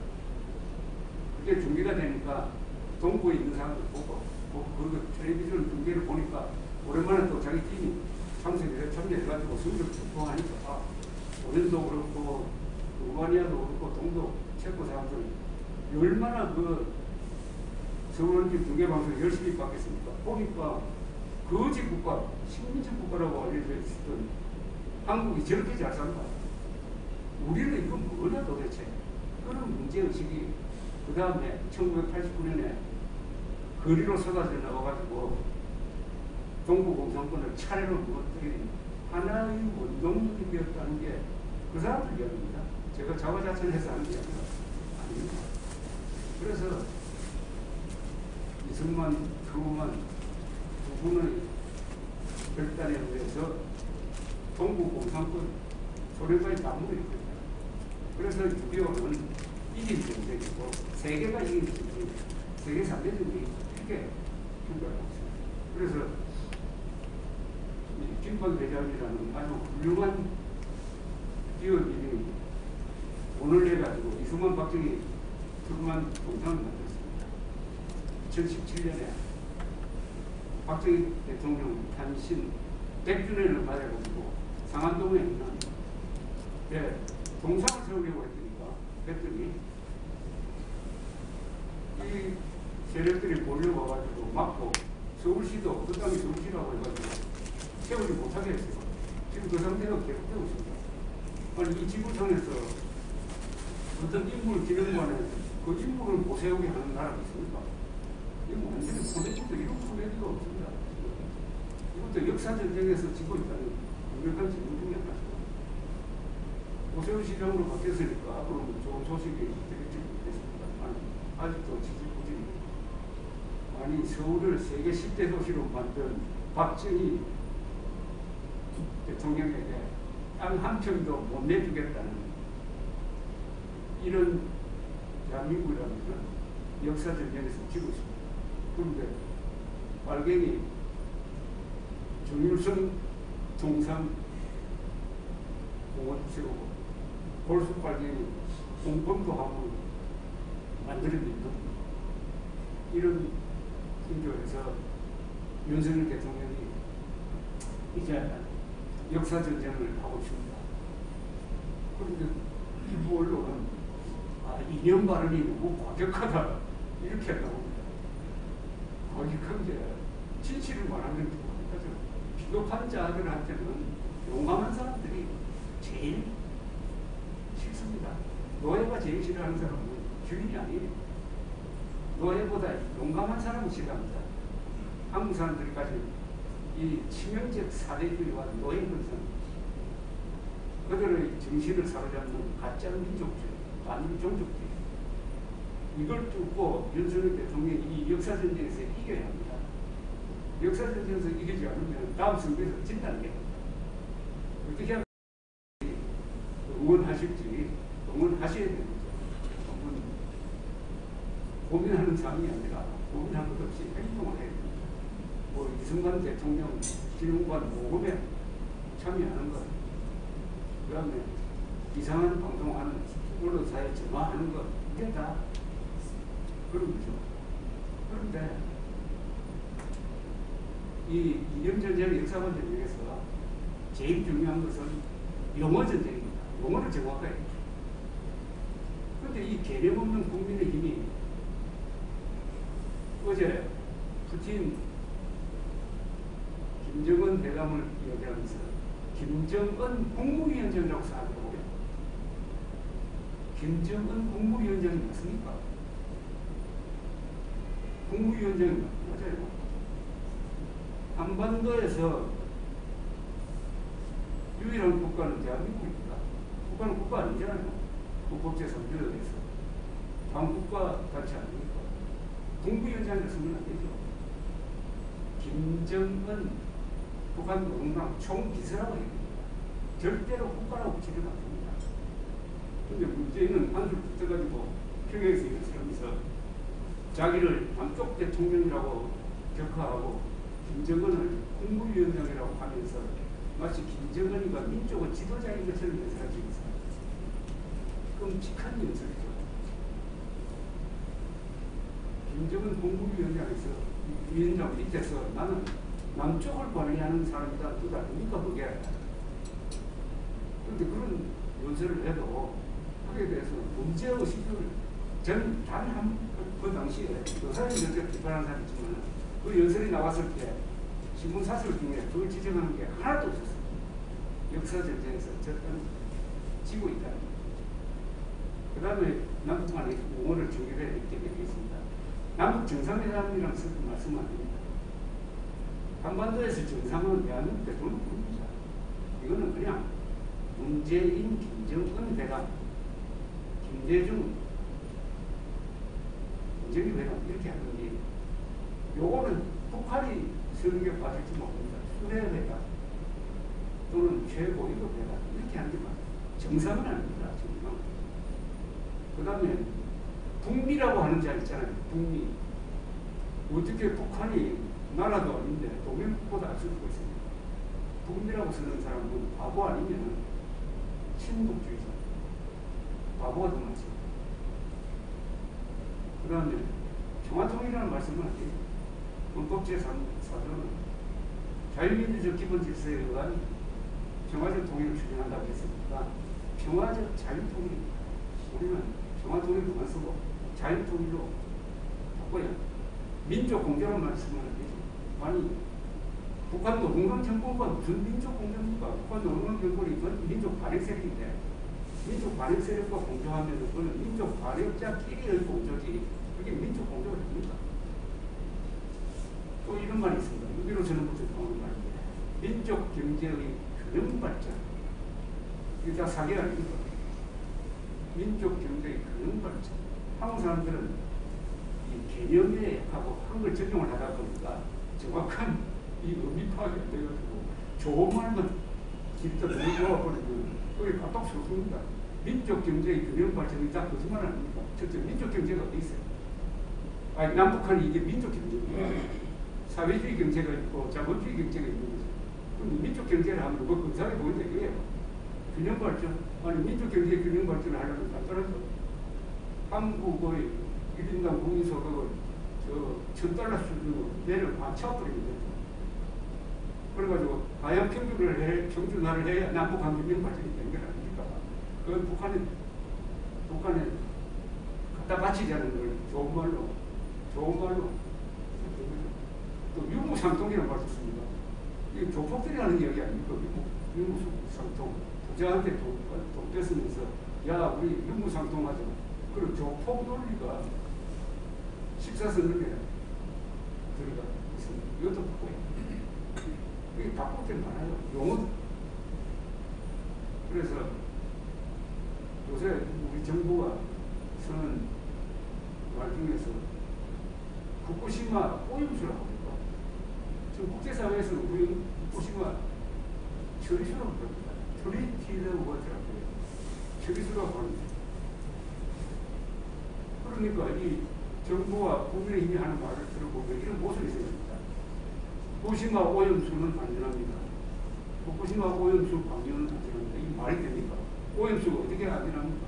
그게 중계가 되니까 동부에 있는 사람들 보고 그 텔레비전 중계를 보니까 오랜만에 또 자기 팀이 참여해가지고 승리를 축복하니까 오랜도 그렇고 루마니아도 그렇고 동도 체코 사람들이 얼마나 그 서울올림픽 중계방송을 열심히 봤겠습니까? 보니까 거지 국가, 식민지 국가라고 알려져 있었던 한국이 저렇게 잘 산다. 우리는 이건 뭐냐 도대체. 그런 문제의식이 그 다음에 1989년에 거리로 쏟아져 나와가지고 동부공산권을 차례로 무너뜨린 하나의 원동력이 되었다는 게 그 사람들 이야기입니다. 제가 자화자찬해서 하는 이야기가 아닙니다. 그래서 이승만, 트루먼 두 분의 결단에 의해서 동부공산권 소련과의 남북이 있거든요. 그래서 6.25는 이긴 전쟁이고 세계가 이긴 전쟁이고 세계 3대 전쟁이 크게 평가하고 있습니다. 그래서 김건 대장이라는 아주 훌륭한 기업인이 돈을 내가지고 이승만, 박정희, 트루먼 동상을 만들었습니다. 2017년에 박정희 대통령 탄신 100주년을 맞아가지고 상암동에 있는 동상을 세우려고 했더니 이 세력들이 몰려와가지고 막고 서울시도 그 땅이 서울시라고 해가지고 세우지 못하게 했어요. 지금 그 상태가 계속되고 있습니다. 아니 이 지구상에서 어떤 인물을 기르는 그 인물을 못 세우게 하는 나라가 있습니까? 이거 완전히 포대기도 이런 포대기가 없습니다. 이것도 역사전쟁에서 지고 있다는 완벽한 질문 중에 하나죠. 오세훈 시장으로 바뀌었으니까 앞으로 좋은 소식이 되겠지 모르겠습니다. 아직도 지지부진입니다. 아니 서울을 세계 10대 도시로 만든 박정희 대통령에게 땅 한 평도 못 내주겠다는 이런 대한민국이라는 역사전쟁에서 지고 있습니다. 그런데 빨갱이 정일성 동상 공원 세우고 골수 빨갱이 공범도 하고 만들어내는 이런 인조에서 윤석열 대통령이 이제 역사전쟁을 하고 있습니다. 그런데 일부 언론은 이념 발언이 너무 과격하다 이렇게 나옵니다. 과격한 게 진실을 말하는 거죠. 비겁한 자들한테는 용감한 사람들이 제일 싫습니다. 노예가 제일 싫어하는 사람은 주인이 아니에요. 노예보다 용감한 사람을 싫어합니다. 한국 사람들이 가진 이 치명적 사대주의와 노예 근성, 그들의 정신을 사로잡는 가짜 민족주의, 반민 종족주의, 이걸 뚫고 윤석열 대통령이 이 역사전쟁에서 이겨야 합니다. 역사전쟁에서 이기지 않으면 다음 선거에서 진다는 게 어떻게 하면 응원하실지 응원하셔야 되는 거죠. 고민하는 사람이 아니라 고민한 것 없이 행동을 해야 됩니다. 뭐 이승만 대통령 기념관 모금에 참여하는 것, 그 다음에 이상한 방송하는 언론사에 전화하는 것, 이게 다 그런 거죠. 그런데 이 이념전쟁, 역사전쟁에서 제일 중요한 것은 용어전쟁입니다. 용어를 정확하게. 그런데 이 개념 없는 국민의힘이 어제 푸틴 김정은 회담을 이야기하면서 김정은 국무위원장이라고 생각하고요. 김정은 국무위원장이 맞습니까? 국무위원장이 맞아요. 한반도에서 유일한 국가는 대한민국입니다. 국가는 국가 아니잖아요. 국제선교에서 당국가 단체 아닙니까? 국무위원장을 쓰면 안 되죠. 김정은 북한 농당 총비서라고 얘기합니다. 절대로 국가라고 붙이면 안 됩니다. 그런데 문제는 한술 붙어가지고 평양에서 일어서면서 자기를 남쪽 대통령이라고 격하하고 김정은을 국무위원장이라고 하면서 마치 김정은이가 민족의 지도자인 것처럼 연설하고 있습니다. 끔찍한 연설이죠. 김정은 국무위원장에서 위원장 밑에서 나는 남쪽을 관리하는 사람이다. 그거 아닙니까 그게. 그런데 그런 연설을 해도 그에 대해서 문제의식을 전 단 그 당시에 그 사람이 연설 비판한 사람이 있지만 그 연설이 나왔을 때 신문 사설 중에 그걸 지적하는 게 하나도 없었어요. 역사 전쟁에서 어쨌든 지고 있다는 거죠. 그 다음에 남북 간의 우호를 중립해야 되기 때문에 있습니다. 남북 정상회담이라는 말씀은 안 됩니다. 한반도에서 정상은 대한민국 대통령 뿐입니다. 이거는 그냥 문재인, 김정은 회담, 김대중, 문재인 회담 이렇게 하는 게 요거는 북한이 서는 게 맞을지 모릅니다. 수례회담 또는 최고위급 회담 이렇게 하는 게 맞아요. 정상은 아닙니다. 정상. 그 다음에 북미라고 하는 자 있잖아요. 북미. 어떻게 북한이 나라도 아닌데 동맹국보다 앞설 수가 있습니다. 북미라고 쓰는 사람은 바보 아니면 친북주의자. 바보가 더 많습니다. 그 다음에 평화통일이라는 말씀은 안 돼요. 헌법 제4조는 자유민주적 기본질서에 의한 평화적 통일을 추진한다고 했으니까 평화적 자유통일입니다. 우리는 평화통일 그만 쓰고 자유통일로 바꿔야 민족공존을 말씀을 안 되죠. 아니 북한 노동당 정권과 무슨 민족공존입니까? 북한 노동당 정권이 이건 민족 반역 세력인데 민족 반역 세력과 공조하면 그거는 민족 반역자끼리의 공조지 그게 민족 공조가 됩니까? 또 이런 말이 있습니다. 6.15 전후부터 나오는 말입니다. 민족 경제의 균형 발전. 이게 다 사기 아닙니까? 민족 경제의 균형 발전. 한국 사람들은 이 개념에 하고 한글 적용을 하다 보니까 정확한 이 의미 파악이 안 돼가지고 좋은 말만 길다 놓아버리면 그게 깜빡스럽습니다. 민족 경제의 균형 발전이 다 거짓말 아닙니까? 첫째, 민족 경제가 어디 있어요? 아니, 남북한이 이게 민족 경제입니다. 사회주의 경제가 있고 자본주의 경제가 있는 거죠. 그럼 민족 경제를 하면 그거 근사하게 보인다 이거예요. 균형 발전. 아니 민족 경제의 균형 발전을 하려면 간단하죠. 한국의 1인당 국민소득을 $1,000 수준으로 내를 맞춰버리면 되죠. 그래가지고 하향 평준화를 해야 남북한 균형 발전이 되는 게 아닙니까? 그건 북한에 갖다 바치자는 걸 좋은 말로 또 유무상통이라는 말도 씁니다. 이게 조폭들이 하는 이야기 아닙니까? 유무상통. 부자한테 돈 뺏으면서 야 우리 유무상통하자. 그리고 조폭 논리가 식사선언에 들어가 있습니다. 이것도 바꿔요. 이게 바꿀 게 많아요. 용어. 그래서 요새 우리 정부가 쓰는 말 중에서 후쿠시마 오염수라고 합니다. 지금 국제사회에서는 우리 후쿠시마 처리수라고 합니다. 트리티드 워터라고 해요. 처리수라고 합니다. 그러니까 이 정부와 국민의힘이 하는 말을 들어보면 이런 모습이 생깁니다. 후쿠시마 오염수는 안전합니다. 후쿠시마 오염수 방류는 안전합니다. 이게 말이 됩니까? 오염수가 어떻게 안전합니까?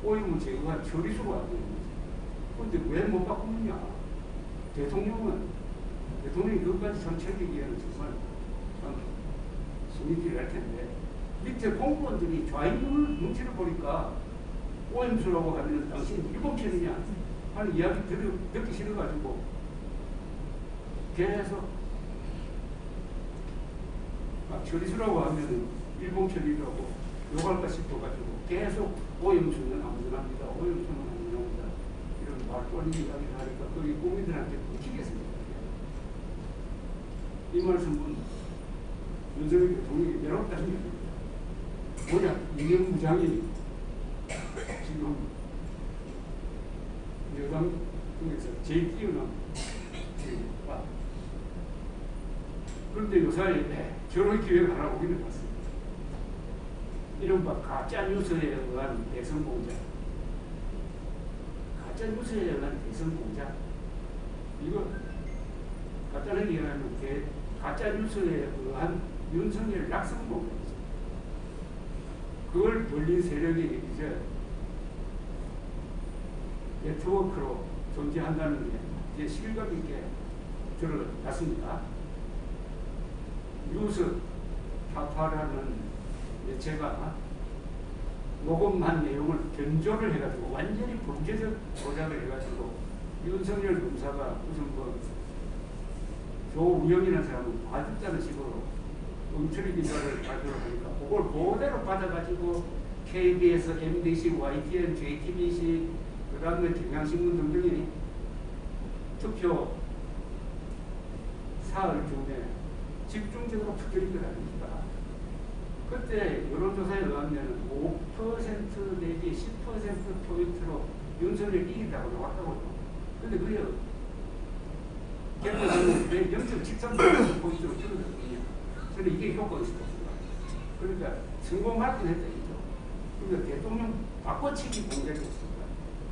오염을 제거한 처리수가 안전합니다. 그런데 왜 못 바꾸느냐? 대통령이 그것까지 정책이기에는 정말 참 숨기기를 할 텐데 밑에 공무원들이 좌익물 눈치를 보니까 오염수라고 하면 당신 일본편이냐 하는 이야기 듣기 싫어가지고 계속 처리수라고 하면 일본편이라고 욕할까 싶어가지고 계속 오염수는 안전합니다. 오염수는 안전합니다. 이런 말도 아닌 이야기를 하니까 거기 국민들한테 웃기겠습니다. 이 말씀은 윤석열 대통령이 외롭다는 얘기입니다. 뭐냐, 이명부장이 지금 여당 중에서 제일 뛰어난 분입니다. 그런데 요사이에 저런 기회가 하나 오기는 봤습니다. 이른바 가짜뉴스에 의한 대선 공작. 가짜뉴스에 의한 대선 공작. 이거 간단하게 얘기하면 가짜뉴스에 의한 윤석열 낙선 공작이죠. 그걸 벌린 세력이 이제 네트워크로 존재한다는 게 이제 실감 있게 드러났습니다. 뉴스 타파라는 매체가 녹음한 내용을 변조를 해가지고 완전히 범죄적 조작을 해가지고 윤석열 검사가 무슨 조우영이라는 사람은 봐줬다는 식으로 음처리 기사를 발표를 하니까 그걸 그대로 받아가지고 KBS, MBC, YTN, JTBC, 그 다음에 경향신문 등등이 투표 사흘 중에 집중적으로 터뜨린 것 아닙니까? 그때 여론조사에 의하면 5% 내지 10% 포인트로 윤석열이 이긴다고 나왔다고요. 근데 그게 결과는 왜 0.73% 포인트로 줄어들었거든요. 저는 이게 효과가 있을 것입니다. 그러니까 성공하긴 했다 이죠. 그러니까 대통령 바꿔치기 공작이었습니다.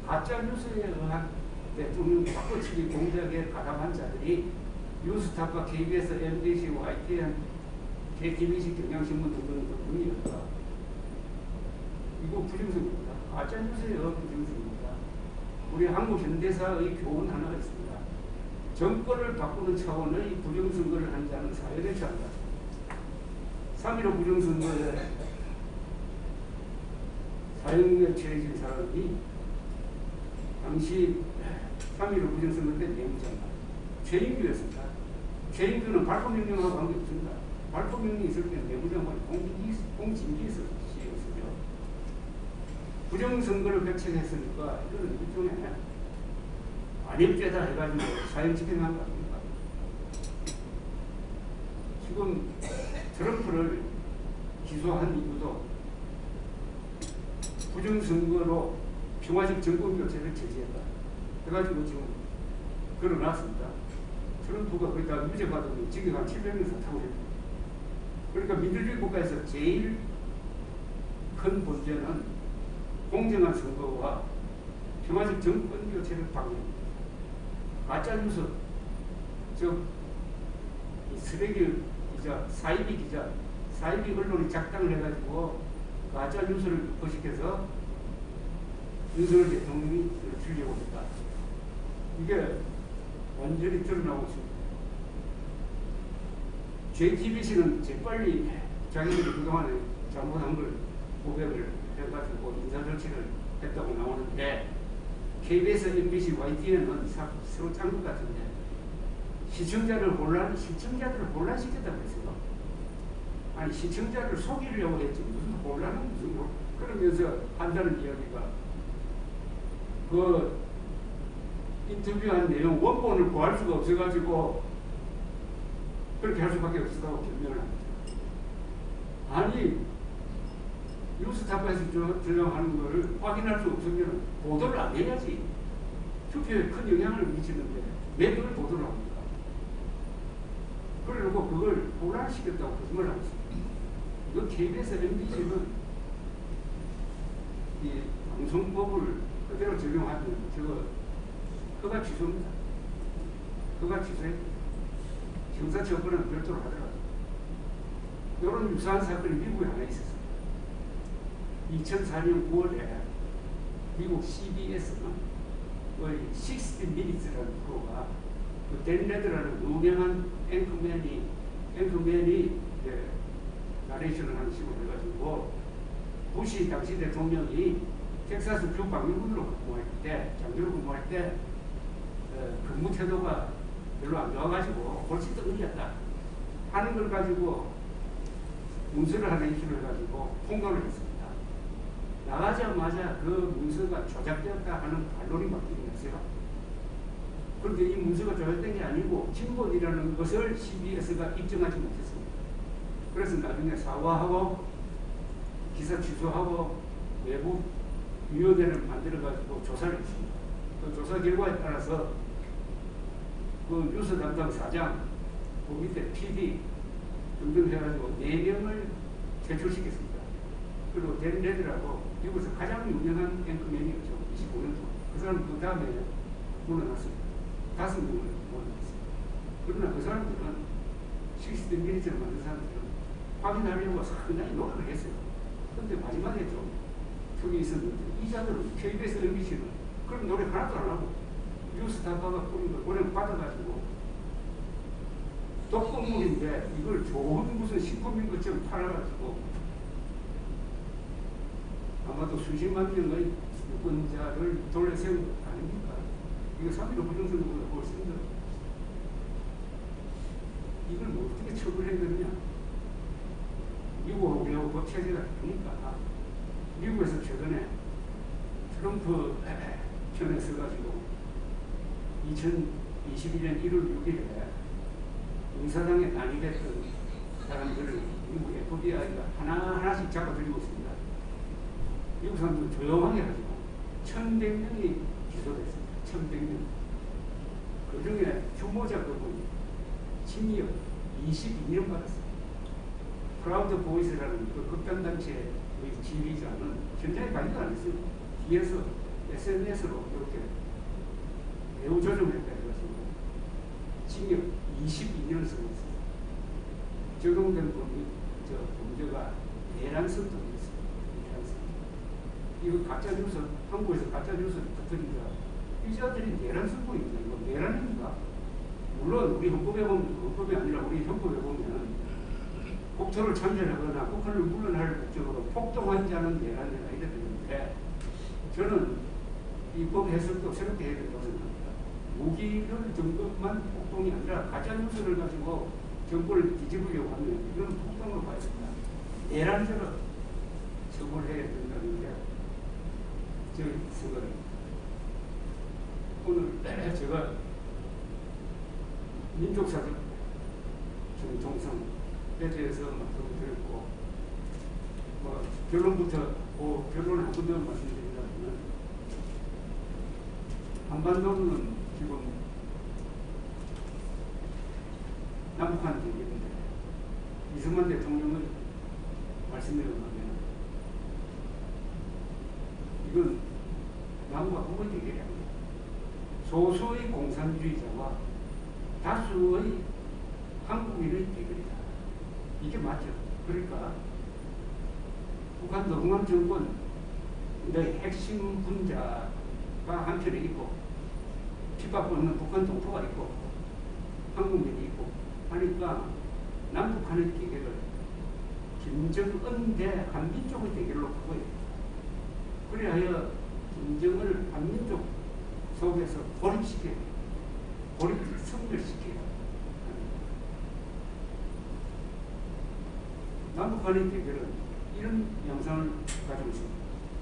가짜 뉴스에 의한 대통령 바꿔치기 공작에 가담한 자들이 뉴스타파, KBS, MBC, YTN, JTBC, 경향신문 등등이었다. 이거 부정선거입니다. 가짜 뉴스에 의한 부정선거입니다. 우리 한국 현대사의 교훈 하나가 있습니다. 정권을 바꾸는 차원의 부정선거를 한 자는 사회에 처한다. 3.15 부정선거에 사형에 처해진 사람이 당시 3.15 부정선거 때 내무장관 최인규였습니다. 최인규는 발포명령하고 관계없습니다. 발포명령이 있을 때는 내무장관이 공진기였어요. 부정선거를 백책했으니까 이거는 일종의 안입죄다 해가지고 사형 집행한 거 아닙니까? 지금 트럼프를 기소한 이유도 부정선거로 평화적 정권교체를 제지했다. 해가지고 지금 걸어놨습니다. 트럼프가 거기다 유죄 받으면 징역 한 700년 사타고 했습니다. 그러니까 민주주의 국가에서 제일 큰 문제는 공정한 선거와 평화적 정권 교체를 방해합니다. 가짜뉴스, 즉 쓰레기 기자, 사이비 기자, 사이비 언론이 작당을 해가지고 가짜뉴스를 거식해서 윤석열 대통령이 주려고 했다. 이게 완전히 드러나고 있습니다. JTBC는 재빨리 자기들이 그동안에 잘못한 걸 고백을 해가지고 인사조치를 했다고 나오는데 KBS, MBC, YTN은 서로 짠 것 같은데 시청자들을 혼란시켰다고 했어요. 아니 시청자를 속이려고 했지 무슨 혼란은 무슨 그러면서 한다는 이야기가 그 인터뷰한 내용 원본을 구할 수가 없어가지고 그렇게 할 수밖에 없었다고 변명을 합니다. 아니 뉴스타파에서 조정하는 것을 확인할 수 없으면 보도를 안 해야지. 투표에 큰 영향을 미치는데 왜 그걸 보도를 합니까? 그러고 그걸 혼란시켰다고 거짓말을 하고 있습니다. 이 KBS, MBC는 이 방송법을 그대로 적용하면 저거 허가 취소입니다. 허가 취소해 형사처벌은 별도로 하더라고요. 이런 유사한 사건이 미국에 하나 있었어요. 2004년 9월에 미국 CBS는 60 Minutes라는 프로가 댄 레드라는 유명한 앵커맨이 나레이션을 하는 식으로 해가지고 부시 당시 대통령이 텍사스 주 방위군으로 근무할 때, 장교로 근무할 때 근무 태도가 별로 안 좋아가지고 골칫덩이였다 하는 걸 가지고 문서를 하나 이슈를 해가지고 폭로를 했습니다. 나가자마자 그 문서가 조작되었다 하는 반론이 막 일어났어요. 그런데 이 문서가 조작된 게 아니고 진본이라는 것을 CBS가 입증하지 못했습니다. 그래서 나중에 사과하고 기사 취소하고 외부 위원회를 만들어가지고 조사를 했습니다. 그 조사 결과에 따라서 그 뉴스 담당 사장, 그 밑에 PD 등등 해가지고 4명을 퇴출시켰습니다. 그리고 댄 레드라고 미국에서 가장 유명한 앵커맨이었죠. 25년 동안. 그 사람 그 다음에 물러났습니다. 5명을 물러났습니다. 그러나 그 사람들은 60 Minutes를 만든 사람들은 확인하려고 상당히 노력을 했어요. 그런데 마지막에 좀 틈이 있었는데 이자들은 KBS, MBC는 그런 노력 하나도 안 하고 뉴스타파가 꾸린 걸 고령 받아가지고 독극물인데 이걸 좋은 무슨 식품인 것처럼 팔아가지고 아마도 수십만 명의 유권자를 돌려세운 것 아닙니까? 이거 3.15 부정선거보다 훨씬 더 이걸 뭐 어떻게 처벌해야 되느냐. 미국하고 우리하고 법 체제가 다르니까. 미국에서 최근에 트럼프 편에 서가지고 2021년 1월 6일에 공사당에 난입했던 사람들을 미국 FBI가 하나하나씩 잡아들이고 있습니다. 미국 사람들 조용하게 가지고 1,100명이 기소됐습니다. 1,100명. 그 중에 휴모자 그분 징역 22년 받았습니다. 프라우드 보이스라는 그 극단단체의 지휘자는 현장에 가지도 않았어요. 뒤에서 SNS로 이렇게 배후 조정했다 해가지고 징역 22년을 쓰고 있어요. 적용된 범죄가 내란성도 있어요. 내란성. 이거 가짜뉴스, 한국에서 가짜뉴스 터뜨리니까 기자들이 내란성보입니다. 이거 내란입니까? 물론 우리 헌법에 보면, 헌법이 아니라 우리 헌법에 보면 국토를 참전하거나 북한을 물러날 목적으로 폭동한 자는 내란이라 이래 되는데 저는 이 법 해석도 새롭게 해야 된다고 생각합니다. 무기를 든 것만 폭동이 아니라 가짜뉴스를 가지고 정권을 뒤집으려고 하면 이건 폭동으로 봐야 된다. 내란죄로 처벌해야 된다는 게 제 생각입니다. 오늘 제가 민족사적 정통성에 대해서 말씀을 드렸고 결론부터 결론을 한 번 더 말씀드리자면 한반도는 지금 남북한 대결인데 이승만 대통령의 말씀에 의하면 이건 남과 북의 대결이 아닙니다. 소수의 공산주의자와 다수의 한국인의 대결이다. 이게 맞죠. 그러니까 북한 노동한 정권의 핵심 분자가 한편에 있고 핍박받는 북한 동포가 있고 한국인이 있고 하니까 남북한의 대결을 김정은 대 한민족의 대결로 바꿔야 됩니다. 그래야 김정은을 한민족 속에서 고립시켜야 됩니다. 고립을 성멸시켜야 합니다. 남북한의 대결은 이런 양상을 가지고 있습니다.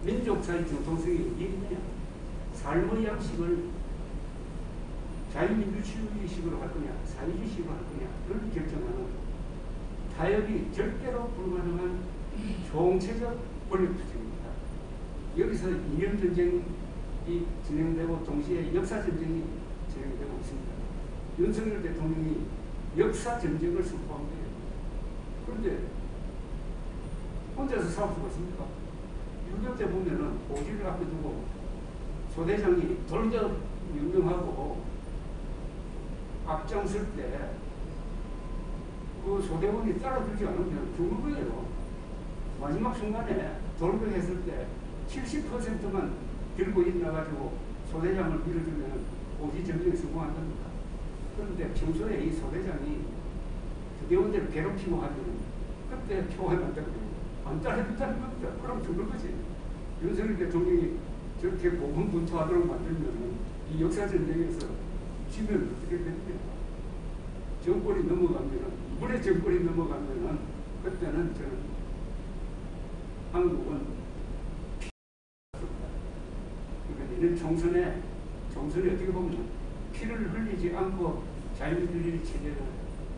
민족사의 정통성이 어디에 있느냐? 삶의 양식을 자유민주주의식으로 할 거냐, 사회주의식으로 할 거냐, 그걸 결정하는 타협이 절대로 불가능한 총체적 권력투쟁입니다. 여기서 이념전쟁이 진행되고 동시에 역사전쟁이 진행되고 있습니다. 윤석열 대통령이 역사전쟁을 선포한 거예요. 그런데 혼자서 싸울 수가 있습니까? 6.25 때 보면은 고지를 앞에 두고 소대장이 돌격 명령하고 앞장설 때 그 소대원이 따라들지 않으면 죽을 거예요. 마지막 순간에 돌격했을 때 70%만 들고 있나가지고 소대장을 밀어주면 고지 점령에 성공한답니다. 그런데 평소에 이 소대장이 부대원들을 괴롭히고 하면 그때 표현을 한다고 안 따라준다는 겁니다. 그럼 죽을 거지. 윤석열 대통령이 저렇게 고군분투하도록 만들면 이 역사전쟁에서 지면 어떻게 됩니까? 정권이 넘어가면, 이번에 정권이 넘어가면 그때는 저는 한국은 그러니까 이런 총선에 어떻게 보면 피를 흘리지 않고 자유민주주의 체제를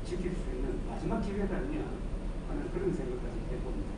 지킬 수 있는 마지막 기회가 아니냐 하는 그런 생각까지 해봅니다.